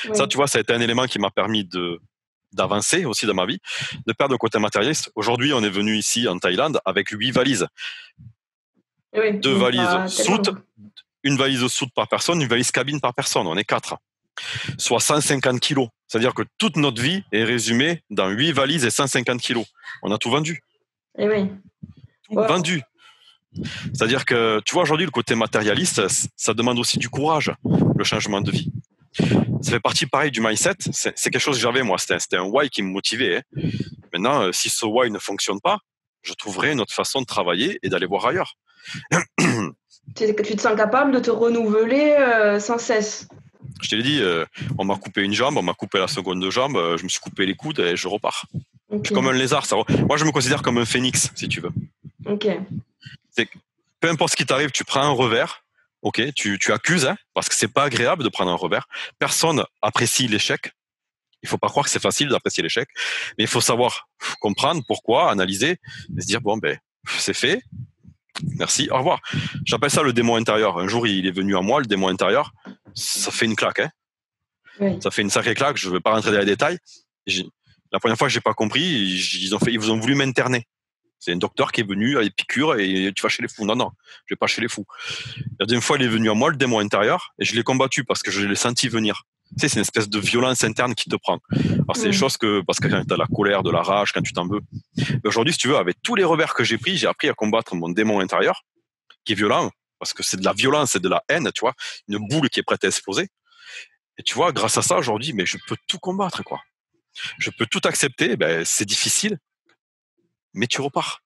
Oui. Ça, tu vois, ça a été un élément qui m'a permis d'avancer aussi dans ma vie, de perdre le côté matérialiste. Aujourd'hui, on est venu ici en Thaïlande avec 8 valises. Oui, 2 valises soutes, une valise soute par personne, une valise cabine par personne. On est 4. Soit 150 kilos. C'est-à-dire que toute notre vie est résumée dans 8 valises et 150 kilos. On a tout vendu. Et oui. Tout vendu. C'est-à-dire que, tu vois, aujourd'hui, le côté matérialiste, ça demande aussi du courage, le changement de vie. Ça fait partie, pareil, du mindset. C'est quelque chose que j'avais, moi. C'était un why qui me motivait. Hein. Maintenant, si ce why ne fonctionne pas, je trouverai une autre façon de travailler et d'aller voir ailleurs. Tu te sens capable de te renouveler sans cesse. Je te l'ai dit, on m'a coupé une jambe, on m'a coupé la seconde jambe, je me suis coupé les coudes et je repars. Okay. Je suis comme un lézard. Moi, je me considère comme un phénix, si tu veux. Ok. Peu importe ce qui t'arrive, tu prends un revers, ok, tu accuses, hein, parce que c'est pas agréable de prendre un revers. Personne apprécie l'échec. Il faut pas croire que c'est facile d'apprécier l'échec, mais il faut savoir comprendre pourquoi, analyser, et se dire bon ben c'est fait. Merci, au revoir. J'appelle ça le démon intérieur. Un jour, il est venu à moi, le démon intérieur. Ça fait une claque, hein. Oui. Ça fait une sacrée claque. Je ne vais pas rentrer dans les détails. La première fois que j'ai pas compris, ils vous ont voulu m'interner. C'est un docteur qui est venu à des piqûres et tu vas chez les fous. Non, je vais pas chez les fous. La deuxième fois, il est venu à moi, le démon intérieur, et je l'ai combattu parce que je l'ai senti venir. Tu sais, c'est une espèce de violence interne qui te prend. Alors, c'est des choses parce que quand tu as la colère, de la rage, quand tu t'en veux. Mais aujourd'hui, si tu veux, avec tous les revers que j'ai pris, j'ai appris à combattre mon démon intérieur, qui est violent, parce que c'est de la violence et de la haine, tu vois, une boule qui est prête à exploser. Et tu vois, grâce à ça, aujourd'hui, mais je peux tout combattre, quoi. Je peux tout accepter, c'est difficile, mais tu repars.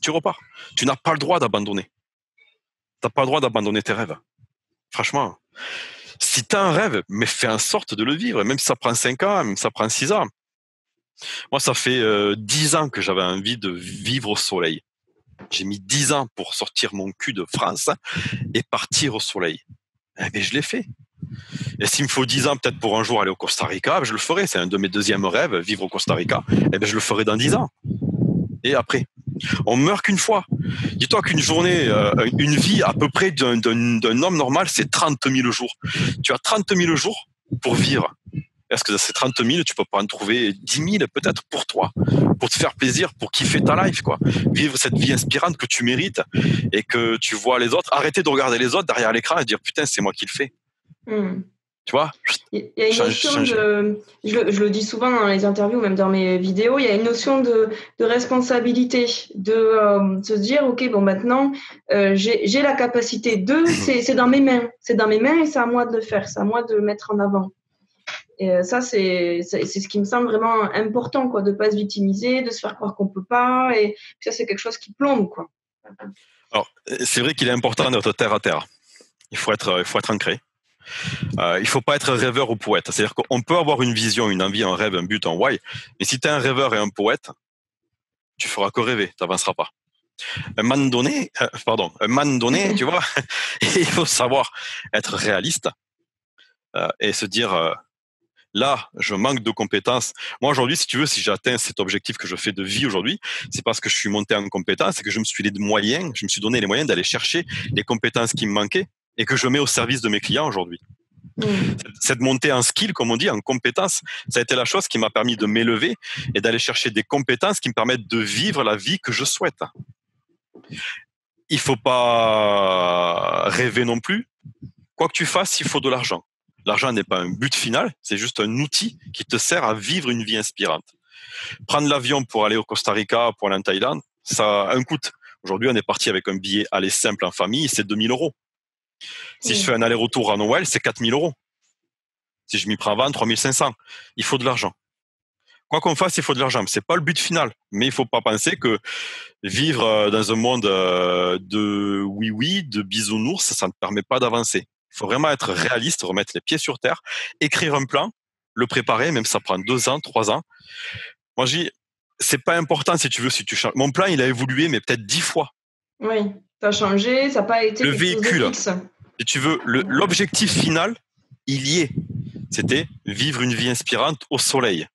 Tu repars. Tu n'as pas le droit d'abandonner. Tu n'as pas le droit d'abandonner tes rêves. Franchement. Si tu as un rêve, mais fais en sorte de le vivre, même si ça prend 5 ans, même si ça prend 6 ans. Moi, ça fait 10 ans que j'avais envie de vivre au soleil. J'ai mis 10 ans pour sortir mon cul de France et partir au soleil. Eh bien, je l'ai fait. Et s'il me faut 10 ans peut-être pour un jour aller au Costa Rica, je le ferai. C'est un de mes deuxièmes rêves, vivre au Costa Rica. Eh bien, je le ferai dans 10 ans. Et après, on meurt qu'une fois. Dis-toi qu'une journée, une vie à peu près d'un homme normal, c'est 30 000 jours. Tu as 30 000 jours pour vivre. Est-ce que ces 30 000, tu peux pas en trouver 10 000 peut-être pour toi, pour te faire plaisir, pour kiffer ta life, quoi. Vivre cette vie inspirante que tu mérites et que tu vois les autres. Arrêter de regarder les autres derrière l'écran et dire putain, c'est moi qui le fais. Tu vois, il y a une notion de, je le dis souvent dans les interviews, même dans mes vidéos, il y a une notion de responsabilité, de se dire ok, bon maintenant j'ai la capacité de, c'est dans mes mains, et c'est à moi de le faire, c'est à moi de le mettre en avant. Et ça c'est ce qui me semble vraiment important, quoi, de pas se victimiser, de se faire croire qu'on peut pas, et ça c'est quelque chose qui plombe, quoi. Alors c'est vrai qu'il est important d'être terre à terre. Il faut être ancré. Il faut pas être rêveur ou poète. C'est-à-dire qu'on peut avoir une vision, une envie, un rêve, un but, un why. Mais si tu es un rêveur et un poète, tu feras que rêver, tu n'avanceras pas. Un moment donné, tu vois, il faut savoir être réaliste et se dire Là, je manque de compétences. Moi, aujourd'hui, si tu veux, si j'atteins cet objectif que je fais de vie aujourd'hui, c'est parce que je suis monté en compétences et que je me suis donné les moyens d'aller chercher les compétences qui me manquaient et que je mets au service de mes clients aujourd'hui. Cette montée en skill, comme on dit, en compétences, ça a été la chose qui m'a permis de m'élever et d'aller chercher des compétences qui me permettent de vivre la vie que je souhaite. Il faut pas rêver non plus. Quoi que tu fasses, il faut de l'argent. L'argent n'est pas un but final, c'est juste un outil qui te sert à vivre une vie inspirante. Prendre l'avion pour aller au Costa Rica, pour aller en Thaïlande, ça a un coût. Aujourd'hui, on est parti avec un billet aller simple en famille, c'est 2 000 euros. Si je fais un aller-retour à Noël, c'est 4 000 euros. Si je m'y prends 20, 3 500. Il faut de l'argent. Quoi qu'on fasse, il faut de l'argent. C'est pas le but final. Mais il faut pas penser que vivre dans un monde de oui-oui, de bisounours, ça ne te permet pas d'avancer. Il faut vraiment être réaliste, remettre les pieds sur terre, écrire un plan, le préparer, même si ça prend 2 ans, 3 ans. Moi, je dis, c'est pas important si tu veux, si tu changes. Mon plan, il a évolué, mais peut-être 10 fois. Oui, ça a changé, ça n'a pas été le quelque véhicule, chose de fixe. Si tu veux, l'objectif final, il y est. C'était vivre une vie inspirante au soleil.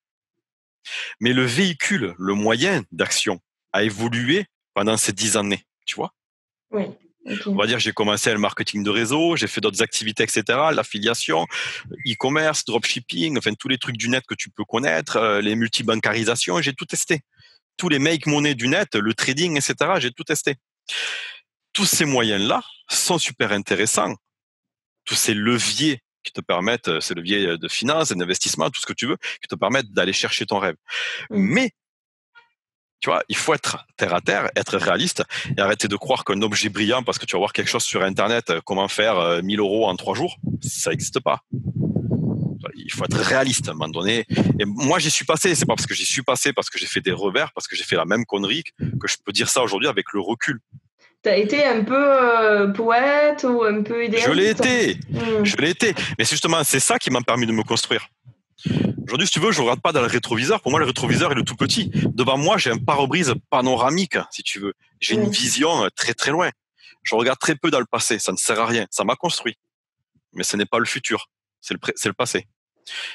Mais le véhicule, le moyen d'action, a évolué pendant ces 10 années, tu vois. Oui. Okay. On va dire que j'ai commencé le marketing de réseau, j'ai fait d'autres activités, etc., l'affiliation, e-commerce, dropshipping, enfin tous les trucs du net que tu peux connaître, les multibancarisations, j'ai tout testé. Tous les make money du net, le trading, etc., j'ai tout testé. Tous ces moyens-là sont super intéressants. Tous ces leviers qui te permettent, ces leviers de finance, d'investissement, tout ce que tu veux, qui te permettent d'aller chercher ton rêve. Mais tu vois, il faut être terre à terre, être réaliste et arrêter de croire qu'un objet brillant, parce que tu vas voir quelque chose sur Internet, comment faire 1 000 euros en 3 jours, ça n'existe pas. Il faut être réaliste à un moment donné. Et moi, j'y suis passé. C'est pas parce que j'y suis passé, parce que j'ai fait des revers, parce que j'ai fait la même connerie que je peux dire ça aujourd'hui avec le recul. T'as été un peu poète ou un peu idéaliste? Je l'ai été. Mais justement, c'est ça qui m'a permis de me construire. Aujourd'hui, si tu veux, je ne regarde pas dans le rétroviseur. Pour moi, le rétroviseur est le tout petit. Devant moi, j'ai un pare-brise panoramique, si tu veux. J'ai une vision très, très loin. Je regarde très peu dans le passé. Ça ne sert à rien. Ça m'a construit. Mais ce n'est pas le futur. C'est le passé.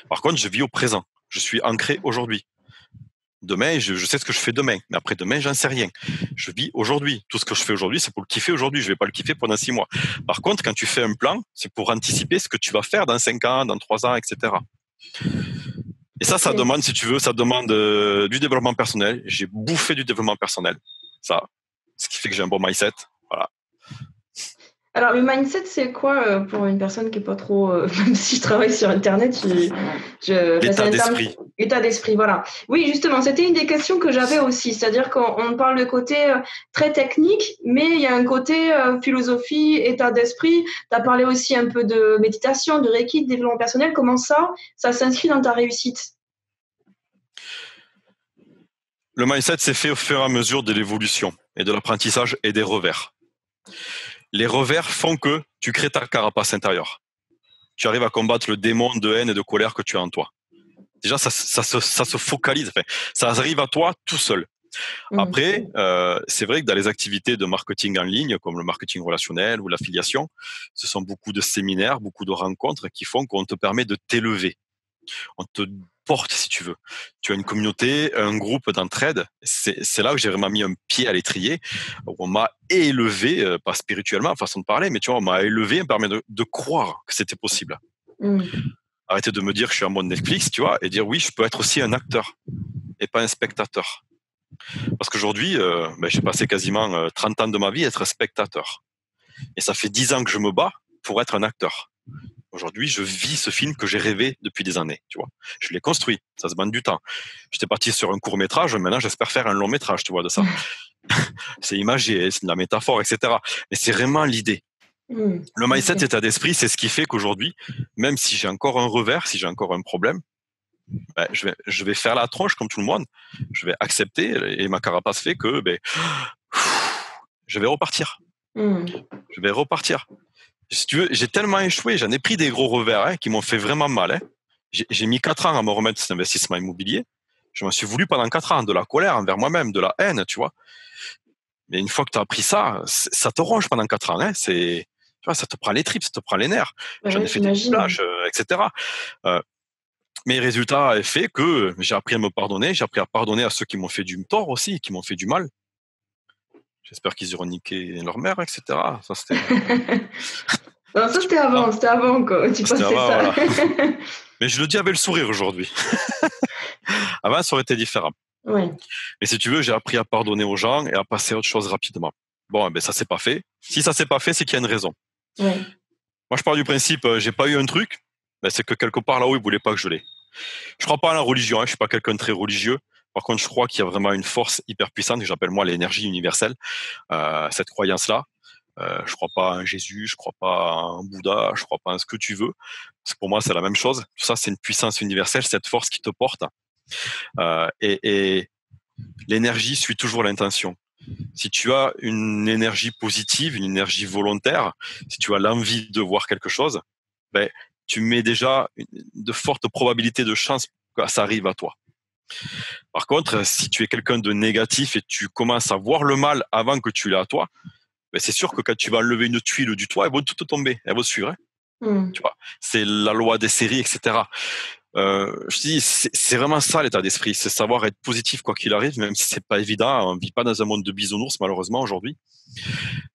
Par contre, je vis au présent. Je suis ancré aujourd'hui. Demain, je sais ce que je fais demain. Mais après demain, j'en sais rien. Je vis aujourd'hui. Tout ce que je fais aujourd'hui, c'est pour le kiffer aujourd'hui. Je vais pas le kiffer pendant 6 mois. Par contre, quand tu fais un plan, c'est pour anticiper ce que tu vas faire dans 5 ans, dans 3 ans, etc. Et ça demande, si tu veux, ça demande du développement personnel. J'ai bouffé du développement personnel. Ça, ce qui fait que j'ai un bon mindset. Voilà. Alors, le mindset, c'est quoi pour une personne qui n'est pas trop... même si je travaille sur Internet, l'état d'esprit. L'état d'esprit, voilà. Oui, justement, c'était une des questions que j'avais aussi. C'est-à-dire qu'on parle de côté très technique, mais il y a un côté philosophie, état d'esprit. Tu as parlé aussi un peu de méditation, de reiki, de développement personnel. Comment ça s'inscrit dans ta réussite? Le mindset s'est fait au fur et à mesure de l'évolution et de l'apprentissage et des revers. Les revers font que tu crées ta carapace intérieure. Tu arrives à combattre le démon de haine et de colère que tu as en toi. Déjà, ça se focalise. Enfin, ça arrive à toi tout seul. Après, c'est vrai que dans les activités de marketing en ligne, comme le marketing relationnel ou l'affiliation, ce sont beaucoup de séminaires, beaucoup de rencontres qui font qu'on te permet de t'élever. On te porte, si tu veux. Tu as une communauté, un groupe d'entraide. C'est là où j'ai vraiment mis un pied à l'étrier. On m'a élevé, pas spirituellement, façon de parler, mais tu vois, on m'a élevé, on me permet de croire que c'était possible. Arrêter de me dire que je suis en mode Netflix, tu vois, et dire oui, je peux être aussi un acteur et pas un spectateur. Parce qu'aujourd'hui, j'ai passé quasiment 30 ans de ma vie à être spectateur. Et ça fait 10 ans que je me bats pour être un acteur. Aujourd'hui, je vis ce film que j'ai rêvé depuis des années, tu vois. Je l'ai construit, ça se demande du temps. J'étais parti sur un court-métrage, maintenant j'espère faire un long-métrage, tu vois, de ça. C'est imagé, c'est de la métaphore, etc. Mais c'est vraiment l'idée. Le mindset, état d'esprit, c'est ce qui fait qu'aujourd'hui, même si j'ai encore un revers, si j'ai encore un problème, je vais faire la tronche comme tout le monde. Je vais accepter et ma carapace fait que je vais repartir. Je vais repartir. Si tu veux, j'ai tellement échoué, j'en ai pris des gros revers qui m'ont fait vraiment mal. J'ai mis 4 ans à me remettre de cet investissement immobilier. Je m'en suis voulu pendant 4 ans, de la colère envers moi-même, de la haine, tu vois. Mais une fois que tu as appris ça, ça te ronge pendant 4 ans. Tu vois, ça te prend les tripes, ça te prend les nerfs. J'en ai fait des plages, etc. Mes résultats ont fait que j'ai appris à me pardonner, j'ai appris à pardonner à ceux qui m'ont fait du tort aussi, qui m'ont fait du mal. J'espère qu'ils auront niqué leur mère, etc. Ça, c'était... Non, ça c'était avant quoi. Tu C'était pensais avant, ça. voilà. Mais je le dis avec le sourire aujourd'hui. Avant, ça aurait été différent. Ouais. Mais si tu veux, j'ai appris à pardonner aux gens et à passer à autre chose rapidement. Bon, ben ça s'est pas fait. Si ça s'est pas fait, c'est qu'il y a une raison. Ouais. Moi, je pars du principe, j'ai pas eu un truc, ben c'est que quelque part là-haut, ils voulaient pas que je l'ai. Je crois pas à la religion, hein, je suis pas quelqu'un de très religieux. Par contre, je crois qu'il y a vraiment une force hyper puissante que j'appelle moi l'énergie universelle. Cette croyance-là, je crois pas à un Jésus, je crois pas à un Bouddha, je crois pas à ce que tu veux. Parce que pour moi, c'est la même chose. Tout ça, c'est une puissance universelle, cette force qui te porte. Et l'énergie suit toujours l'intention. Si tu as une énergie positive, une énergie volontaire, si tu as l'envie de voir quelque chose, ben, tu mets déjà de fortes probabilités de chance que ça arrive à toi. Par contre, si tu es quelqu'un de négatif et tu commences à voir le mal avant que tu l'aies à toi, ben c'est sûr que quand tu vas enlever une tuile du toit, elles vont toutes tomber, elles vont suivre. Hein. Tu vois, c'est la loi des séries, etc. Je dis, c'est vraiment ça l'état d'esprit, c'est savoir être positif quoi qu'il arrive, même si c'est pas évident. On vit pas dans un monde de bisounours malheureusement aujourd'hui.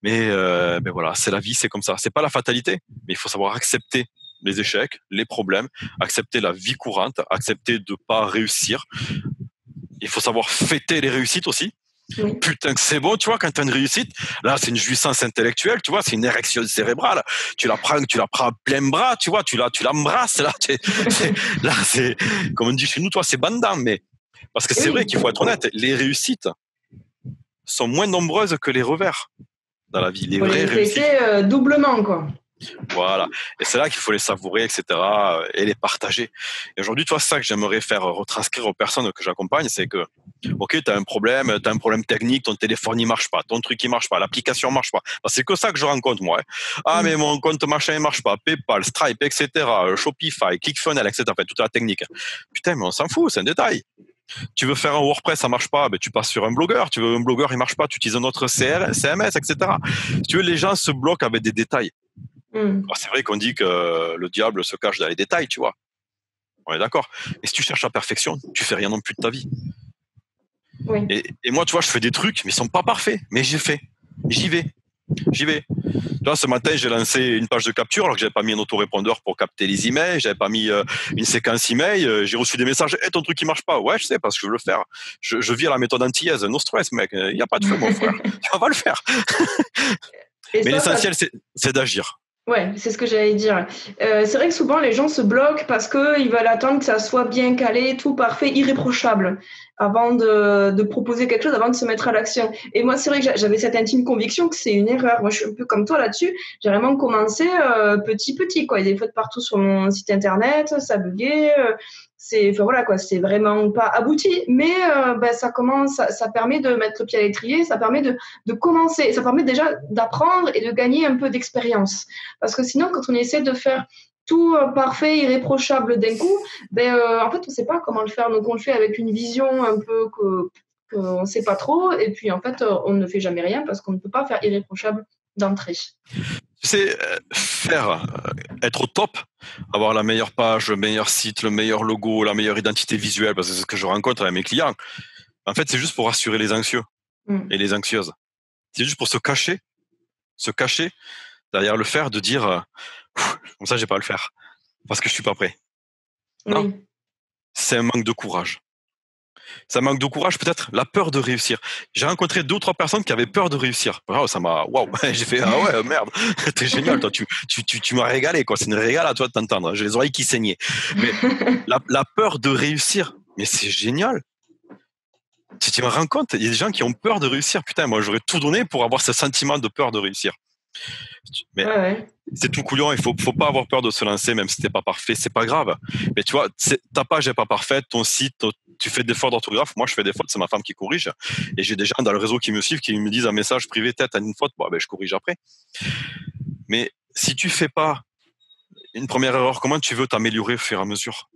Mais ben voilà, c'est la vie, c'est comme ça. C'est pas la fatalité, mais il faut savoir accepter les échecs, les problèmes, accepter la vie courante, accepter de pas réussir. Il faut savoir fêter les réussites aussi. Oui. Putain que c'est bon, tu vois, quand tu as une réussite, là c'est une jouissance intellectuelle, tu vois, c'est une érection cérébrale. Tu la prends à plein bras, tu vois, tu l'embrasses, là, c'est, comme on dit chez nous, toi, c'est bandant, mais parce que c'est vrai qu'il faut être honnête, les réussites sont moins nombreuses que les revers dans la vie, les vraies réussites. Doublement, quoi. Voilà. Et c'est là qu'il faut les savourer, etc., et les partager. Et aujourd'hui, tu vois, c'est ça que j'aimerais faire retranscrire aux personnes que j'accompagne, c'est que, ok, t'as un problème technique, ton téléphone il marche pas, ton truc il marche pas, l'application marche pas. C'est que ça que je rencontre, moi. Hein. Ah, mais mon compte machin il marche pas, PayPal, Stripe, etc., Shopify, ClickFunnels, etc., enfin, toute la technique. Putain, mais on s'en fout, c'est un détail. Tu veux faire un WordPress, ça marche pas, ben tu passes sur un blogueur. Tu veux un blogueur, il marche pas, tu utilises un autre CMS, etc. Si tu veux, les gens se bloquent avec des détails. Alors, c'est vrai qu'on dit que le diable se cache dans les détails, tu vois. On est d'accord. Mais si tu cherches la perfection, tu fais rien non plus de ta vie. Oui. Et moi, tu vois, je fais des trucs, mais ils sont pas parfaits. Mais j'y vais. Tu vois, ce matin, j'ai lancé une page de capture alors que j'avais pas mis un autorépondeur pour capter les emails, j'avais pas mis une séquence email, j'ai reçu des messages, ton truc il marche pas. Ouais, je sais, parce que je veux le faire. Je vis à la méthode antillaise, no stress, mec, il n'y a pas de feu, mon frère. On va le faire. Mais l'essentiel, c'est d'agir. Ouais, c'est ce que j'allais dire. C'est vrai que souvent les gens se bloquent parce qu'ils veulent attendre que ça soit bien calé, tout parfait, irréprochable, avant de proposer quelque chose, avant de se mettre à l'action. Et moi, c'est vrai que j'avais cette intime conviction que c'est une erreur. Moi, je suis un peu comme toi là-dessus. J'ai vraiment commencé petit, quoi. Il y a des fautes partout sur mon site internet, ça buguait. Enfin voilà quoi, c'est vraiment pas abouti, mais ça commence, ça permet de mettre le pied à l'étrier, ça permet de commencer, ça permet déjà d'apprendre et de gagner un peu d'expérience. Parce que sinon, quand on essaie de faire tout parfait, irréprochable d'un coup, en fait, on ne sait pas comment le faire. Donc, on le fait avec une vision un peu qu'on ne sait pas trop. Et puis, en fait, on ne fait jamais rien parce qu'on ne peut pas faire irréprochable d'entrée. Tu sais, être au top, avoir la meilleure page, le meilleur site, le meilleur logo, la meilleure identité visuelle, parce que c'est ce que je rencontre avec mes clients. En fait, c'est juste pour rassurer les anxieux et les anxieuses. C'est juste pour se cacher derrière le faire, de dire comme ça, j'ai pas à le faire parce que je suis pas prêt. Non, c'est un manque de courage. Ça manque de courage, peut-être la peur de réussir. J'ai rencontré 2 ou 3 personnes qui avaient peur de réussir. Oh, ça m'a, waouh, j'ai fait ah ouais merde, t'es génial, toi, tu m'as régalé quoi. C'est une régale à toi de t'entendre. J'ai les oreilles qui saignaient. Mais la peur de réussir, mais c'est génial. Si tu me rends compte, il y a des gens qui ont peur de réussir. Putain, moi j'aurais tout donné pour avoir ce sentiment de peur de réussir. Mais c'est tout couillon, il faut pas avoir peur de se lancer, même si t'es pas parfait, c'est pas grave. Mais tu vois, ta page est pas parfaite, ton site, tu fais des fautes d'orthographe, moi je fais des fautes, c'est ma femme qui corrige, et j'ai des gens dans le réseau qui me suivent, qui me disent un message privé, t'as une faute, bon, je corrige après. Mais si tu fais pas une première erreur, comment tu veux t'améliorer au fur et à mesure?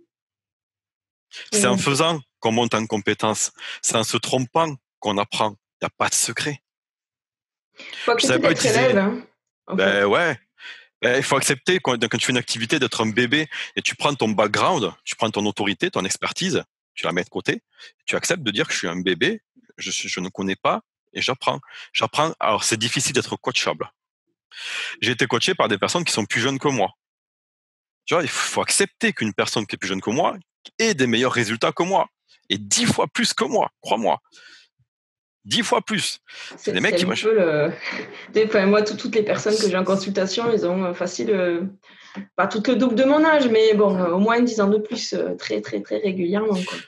C'est en faisant qu'on monte en compétence, c'est en se trompant qu'on apprend, il n'y a pas de secret. Faut accepter d'être élève, hein. Ouais. Il faut accepter quand tu fais une activité d'être un bébé et tu prends ton background, tu prends ton autorité, ton expertise, tu la mets de côté, tu acceptes de dire que je suis un bébé, je ne connais pas et j'apprends. J'apprends. Alors c'est difficile d'être coachable. J'ai été coaché par des personnes qui sont plus jeunes que moi. Tu vois, il faut accepter qu'une personne qui est plus jeune que moi ait des meilleurs résultats que moi et 10 fois plus que moi, crois-moi. 10 fois plus. C'est des mecs qui... moi, toutes les personnes que j'ai en consultation, ils ont facile, pas toutes le double de mon âge, mais bon, au moins 10 ans de plus, très, très, très régulièrement, quoi.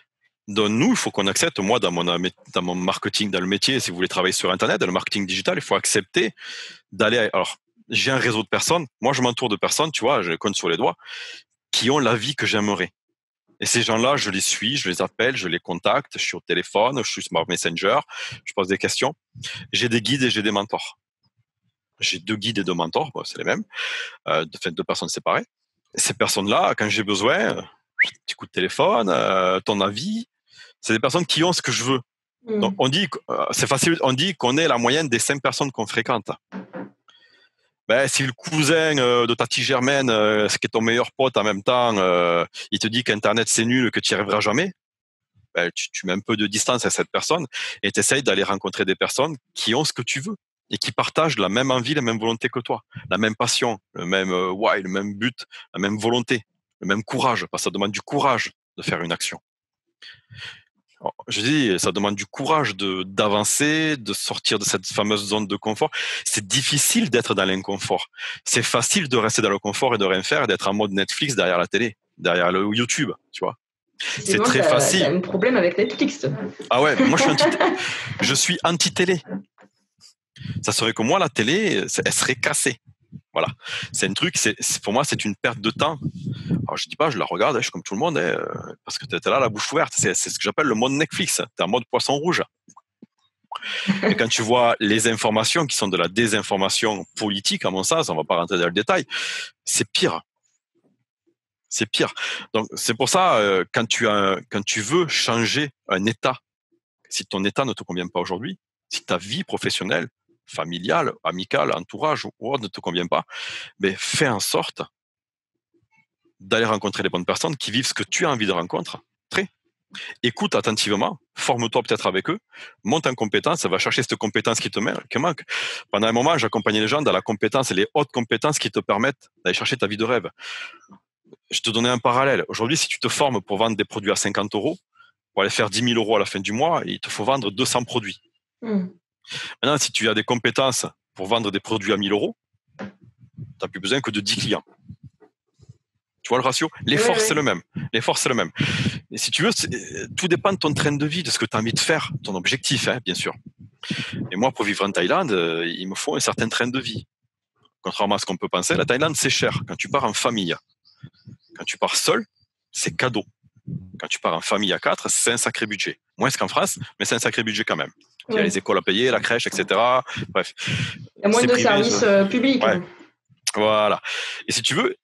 Donc nous, il faut qu'on accepte, moi, dans mon marketing, dans le métier, si vous voulez travailler sur Internet, dans le marketing digital, il faut accepter d'aller... Alors, j'ai un réseau de personnes, moi je m'entoure de personnes, tu vois, je les compte sur les doigts, qui ont la vie que j'aimerais. Et ces gens-là, je les suis, je les appelle, je les contacte, je suis au téléphone, je suis sur Messenger, je pose des questions. J'ai des guides et j'ai des mentors. J'ai 2 guides et 2 mentors, bon, c'est les mêmes, 2 personnes séparées. Et ces personnes-là, quand j'ai besoin, petit coup de téléphone, ton avis, c'est des personnes qui ont ce que je veux. Donc on dit, c'est facile, on dit qu'on est la moyenne des 5 personnes qu'on fréquente. Si le cousin de ta tante Germaine, ce qui est ton meilleur pote en même temps, il te dit qu'Internet c'est nul, que tu n'y arriveras jamais, tu mets un peu de distance à cette personne et tu essayes d'aller rencontrer des personnes qui ont ce que tu veux et qui partagent la même envie, la même volonté que toi, la même passion, le même why, le même but, la même volonté, le même courage, parce que ça demande du courage de faire une action. Alors, je dis, ça demande du courage d'avancer, de sortir de cette fameuse zone de confort. C'est difficile d'être dans l'inconfort. C'est facile de rester dans le confort et de rien faire et d'être en mode Netflix derrière la télé, derrière le YouTube, tu vois. C'est très facile. T'as un problème avec Netflix. Ah ouais, moi je suis anti-télé. Ça serait que moi, la télé, elle serait cassée. Voilà. C'est un truc, pour moi, c'est une perte de temps. Alors, je dis pas, je la regarde, je suis comme tout le monde, parce que t'es là, la bouche ouverte. C'est ce que j'appelle le mode Netflix. T'es en mode poisson rouge. Et quand tu vois les informations qui sont de la désinformation politique, à mon sens, on va pas rentrer dans le détail, c'est pire. C'est pire. Donc, c'est pour ça, quand tu veux changer un état, si ton état ne te convient pas aujourd'hui, si ta vie professionnelle, familiale, amicale, entourage ou autre ne te convient pas, fais en sorte d'aller rencontrer les bonnes personnes qui vivent ce que tu as envie de rencontrer. Écoute attentivement, forme-toi peut-être avec eux, monte en compétence, va chercher cette compétence qui te manque. Pendant un moment, j'accompagnais les gens dans la compétence et les hautes compétences qui te permettent d'aller chercher ta vie de rêve. Je te donnais un parallèle. Aujourd'hui, si tu te formes pour vendre des produits à 50 €, pour aller faire 10 000 € à la fin du mois, il te faut vendre 200 produits. Maintenant, si tu as des compétences pour vendre des produits à 1 000 €, tu n'as plus besoin que de 10 clients. Tu vois le ratio? L'effort, c'est le même. L'effort, c'est le même. Et si tu veux, tout dépend de ton train de vie, de ce que tu as envie de faire, ton objectif, bien sûr. Et moi, pour vivre en Thaïlande, il me faut un certain train de vie. Contrairement à ce qu'on peut penser, la Thaïlande, c'est cher. Quand tu pars en famille, quand tu pars seul, c'est cadeau. Quand tu pars en famille à 4, c'est un sacré budget. Moins qu'en France, mais c'est un sacré budget quand même. Il y a les écoles à payer, la crèche, etc. Bref. Il y a moins de services publics. Ouais. Voilà. Et si tu veux,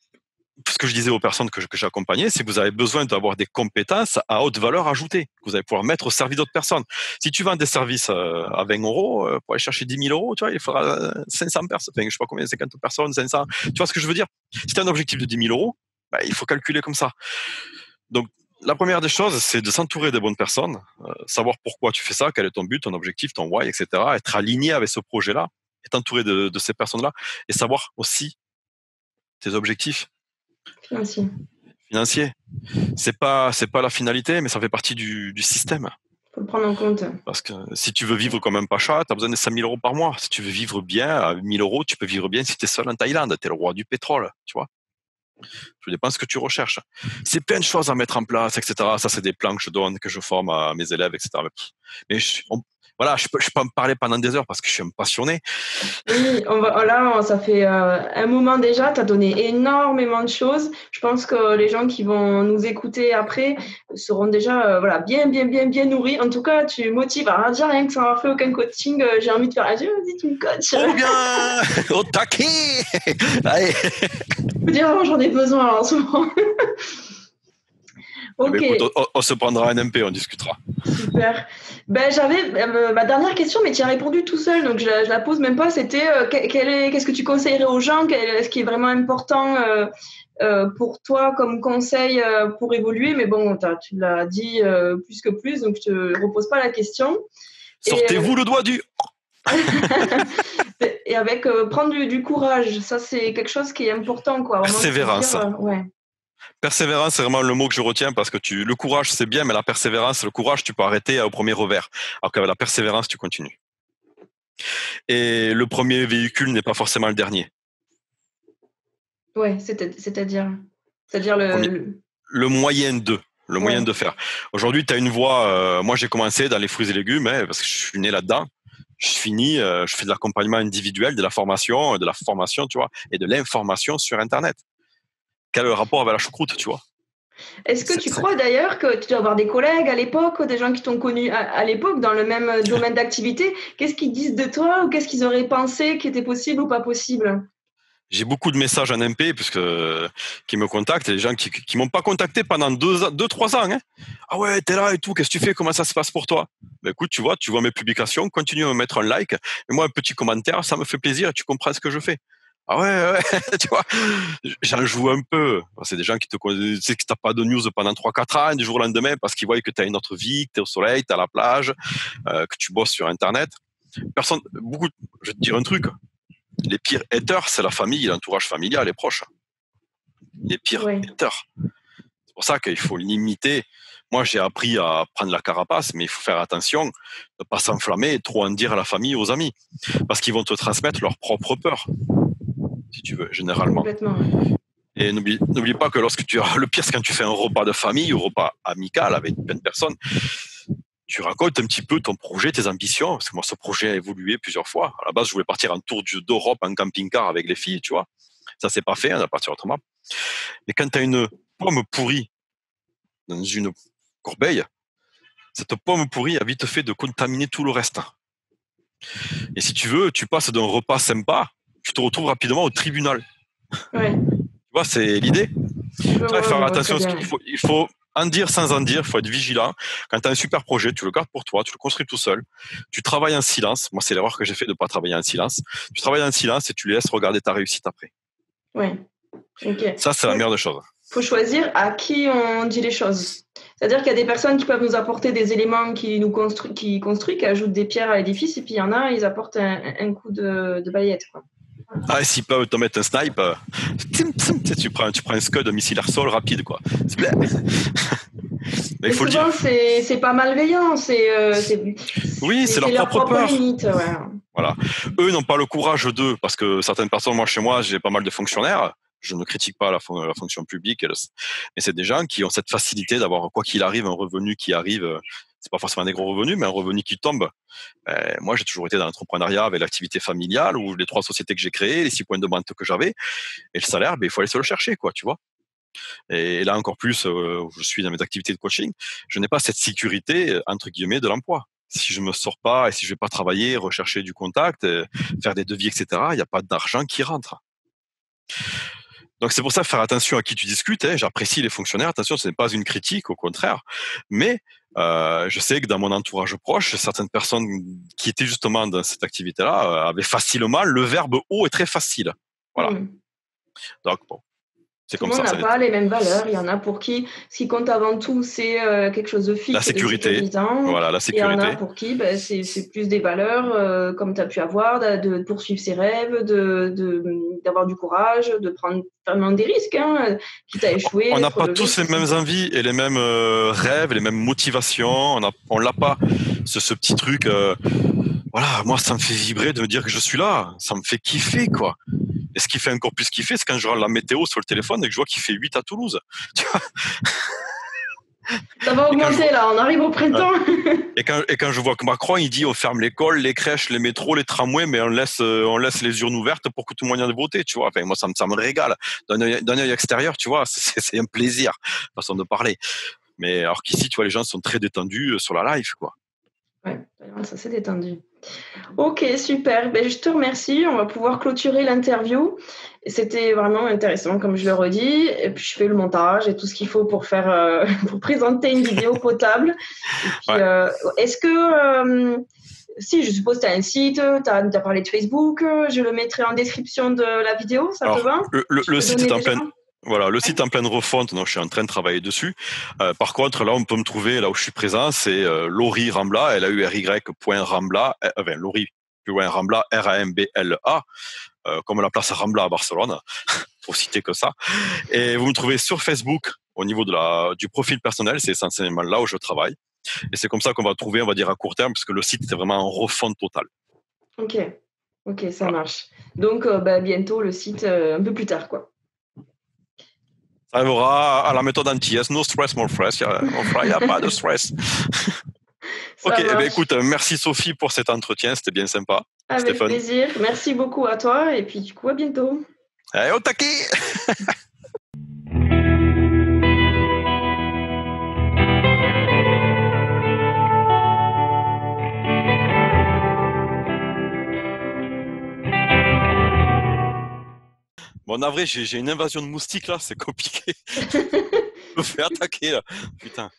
ce que je disais aux personnes que j'accompagnais, c'est que vous avez besoin d'avoir des compétences à haute valeur ajoutée, que vous allez pouvoir mettre au service d'autres personnes. Si tu vends des services à 20 € pour aller chercher 10 000 €, tu vois, il faudra 500 personnes, enfin, je sais pas combien, 50 personnes, 500. Tu vois ce que je veux dire? Si tu as un objectif de 10 000 €, il faut calculer comme ça. Donc, la première des choses, c'est de s'entourer des bonnes personnes, savoir pourquoi tu fais ça, quel est ton but, ton objectif, ton why, etc. Être aligné avec ce projet-là, être entouré de ces personnes-là et savoir aussi tes objectifs. Financier. C'est pas la finalité, mais ça fait partie du système. Faut le prendre en compte. Parce que si tu veux vivre comme un pacha, tu as besoin de 5 000 € par mois. Si tu veux vivre bien, à 1 000 €, tu peux vivre bien si tu es seul en Thaïlande. Tu es le roi du pétrole, tu vois. Tout dépend de ce que tu recherches. C'est plein de choses à mettre en place, etc. Ça, c'est des plans que je donne, que je forme à mes élèves, etc. Mais je peux en parler pendant des heures parce que je suis un passionné. Oui, ça fait un moment déjà, tu as donné énormément de choses. Je pense que les gens qui vont nous écouter après seront déjà bien nourris. En tout cas, tu motives à dire rien que sans avoir fait aucun coaching. J'ai envie de faire adieu, vas-y, tu me coaches. Oh bien, au taquet. Allez. Je veux dire, j'en ai besoin en ce moment. Eh ben, Ok, écoute, on se prendra un MP, on discutera. super. Ben, j'avais ma dernière question, mais tu as répondu tout seul, donc je la pose même pas. C'était qu'est-ce que tu conseillerais aux gens? Ce qui est vraiment important pour toi comme conseil pour évoluer? Mais bon, tu l'as dit plus que plus, donc je te repose pas la question. Et, Sortez-vous le doigt du... et avec prendre du courage, ça c'est quelque chose qui est important, quoi. Vraiment de se dire, Persévérance. ouais. Persévérance, c'est vraiment le mot que je retiens parce que le courage, c'est bien, mais la persévérance, le courage, tu peux arrêter au premier revers. Alors qu'avec la persévérance, tu continues. Et le premier véhicule n'est pas forcément le dernier. Ouais, c'est-à-dire Premier, le moyen de. Le moyen ouais, de faire. Aujourd'hui, tu as une voie. Moi, j'ai commencé dans les fruits et légumes parce que je suis né là-dedans. Je finis, je fais de l'accompagnement individuel, de la formation, tu vois, et de l'information sur Internet. Quel est le rapport avec la choucroute, tu vois? Est-ce que tu crois d'ailleurs que tu dois avoir des collègues à l'époque, des gens qui t'ont connu à l'époque dans le même domaine d'activité? Qu'est-ce qu'ils disent de toi ou qu'est-ce qu'ils auraient pensé qui était possible ou pas possible? J'ai beaucoup de messages en MP puisque qui me contactent, et des gens qui m'ont pas contacté pendant 3 ans. Hein. Ah ouais, t'es là et tout, qu'est-ce que tu fais, comment ça se passe pour toi? Ben écoute, tu vois mes publications, continue à me mettre un like, et moi un petit commentaire, ça me fait plaisir, tu comprends ce que je fais. Ah ouais, ouais, tu vois, j'en joue un peu. C'est des gens qui te connaissent, c'est que t'as pas de news pendant 3-4 ans, du jour au lendemain, parce qu'ils voient que tu as une autre vie, que tu es au soleil, tu es à la plage, que tu bosses sur Internet. Je vais te dire un truc, les pires haters, c'est la famille, l'entourage familial, les proches. Les pires Oui, haters. C'est pour ça qu'il faut limiter. Moi, j'ai appris à prendre la carapace, mais il faut faire attention, ne pas s'enflammer et trop en dire à la famille, aux amis, parce qu'ils vont te transmettre leur propre peur, si tu veux, généralement. complètement. Ouais. Et n'oublie pas que lorsque le pire, c'est quand tu fais un repas de famille ou repas amical avec plein de personnes, tu racontes un petit peu ton projet, tes ambitions, parce que moi, ce projet a évolué plusieurs fois. À la base, je voulais partir en tour d'Europe en camping-car avec les filles, tu vois. Ça s'est pas fait, on a parti autrement. Mais quand tu as une pomme pourrie dans une corbeille, cette pomme pourrie a vite fait de contaminer tout le reste. Et si tu veux, tu passes d'un repas sympa, tu te retrouves rapidement au tribunal. Ouais. Tu vois, c'est l'idée. Ça, Je faire vois très attention, bien. Ouais. il faut en dire sans en dire, il faut être vigilant. Quand tu as un super projet, tu le gardes pour toi, tu le construis tout seul, tu travailles en silence. Moi, c'est l'erreur que j'ai fait de ne pas travailler en silence. Tu travailles en silence et tu laisses regarder ta réussite après. Ouais. Ok. Ça, c'est la meilleure des choses. Faut choisir à qui on dit les choses. C'est-à-dire qu'il y a des personnes qui peuvent nous apporter des éléments qui construisent, qui ajoutent des pierres à l'édifice, et puis il y en a, ils apportent un coup de balayette, quoi. Ah, et s'ils peuvent te mettre un snipe, tu prends un scud, un missile air-sol rapide, quoi. Mais il Mais faut le dire. souvent, c'est pas malveillant, Oui, c'est c'est leur leur propre propre peur. limite. Ouais. Voilà. Eux n'ont pas le courage d'eux, parce que certaines personnes, moi, chez moi, j'ai pas mal de fonctionnaires. Je ne critique pas la fonction publique, mais c'est des gens qui ont cette facilité d'avoir, quoi qu'il arrive, un revenu qui arrive. C'est pas forcément des gros revenus, mais un revenu qui tombe. Moi, j'ai toujours été dans l'entrepreneuriat avec l'activité familiale, ou les 3 sociétés que j'ai créées, les 6 points de vente que j'avais, et le salaire, il faut aller se le chercher, quoi, tu vois. Et là, encore plus, où je suis dans mes activités de coaching, je n'ai pas cette sécurité, entre guillemets, de l'emploi. Si je me sors pas et si je vais pas travailler, rechercher du contact, faire des devis, etc., il n'y a pas d'argent qui rentre. Donc c'est pour ça faire attention à qui tu discutes. Hein. J'apprécie les fonctionnaires. Attention, ce n'est pas une critique, au contraire. Mais je sais que dans mon entourage proche, certaines personnes qui étaient justement dans cette activité-là avaient facilement le verbe haut est très facile. Voilà. Hmm. Donc bon, c'est Tout le comme monde ça. n'a pas les mêmes valeurs. Il y en a pour qui ce qui compte avant tout, c'est quelque chose de La fixe et de sécurité. sécurisant. Voilà, la Et il y en a sécurité. pour qui c'est plus des valeurs, comme tu as pu avoir, de poursuivre ses rêves, d'avoir du courage, de prendre vraiment des risques, hein, quitte à échouer, On n'a d'être pas relevé, tous tout les ça. mêmes envies et les mêmes rêves, les mêmes motivations. On l'a pas. Ce petit truc. Voilà, moi, ça me fait vibrer de me dire que je suis là. Ça me fait kiffer, quoi. Et ce qui fait encore plus kiffer, c'est quand je regarde la météo sur le téléphone et que je vois qu'il fait 8 à Toulouse. Tu vois. Ça va Et quand je vois, augmenter là, on arrive au ouais. printemps. Et quand je vois que Macron, il dit on ferme l'école, les crèches, les métros, les tramways, mais on laisse les urnes ouvertes pour que tout le monde ait voter, tu vois. Enfin, moi, ça me régale. D'un œil extérieur, tu vois, c'est un plaisir, façon de parler. Mais alors qu'ici, tu vois, les gens sont très détendus sur la life, quoi. Ouais, ça c'est détendu. Ok, super. Ben, je te remercie. On va pouvoir clôturer l'interview. C'était vraiment intéressant, comme je le redis. Et puis, je fais le montage et tout ce qu'il faut pour faire, pour présenter une vidéo potable. Et puis, Ouais. est-ce que, si, je suppose que tu as un site, tu as parlé de Facebook, je le mettrai en description de la vidéo, ça te Alors, va? Tu le peux site donner est en déjà? pleine, voilà, le Ouais. site est en pleine refonte, donc je suis en train de travailler dessus. Par contre, là, on peut me trouver, là où je suis présent, c'est Laurie Rambla, LAURY.Rambla, enfin, Laurie, plus loin Rambla, Rambla, comme la place Rambla à Barcelone, pour citer que ça. Et vous me trouvez sur Facebook, au niveau du profil personnel, c'est essentiellement là où je travaille. Et c'est comme ça qu'on va trouver, on va dire, à court terme, parce que le site est vraiment en refonte totale. Ok, ok, ça Voilà. marche. Donc, bah, bientôt le site, un peu plus tard, quoi. Ça arrivera à la méthode anti-S, no stress, more fresh. Il n'y a pas de stress. Ok, Ça eh ben, marche. écoute, merci Sophie pour cet entretien, c'était bien sympa. Avec Stéphane. plaisir. Merci beaucoup à toi et puis du coup, à bientôt. Allez, au taquet. Bon, en vrai, j'ai une invasion de moustiques là, c'est compliqué. Je me fais attaquer là. Putain.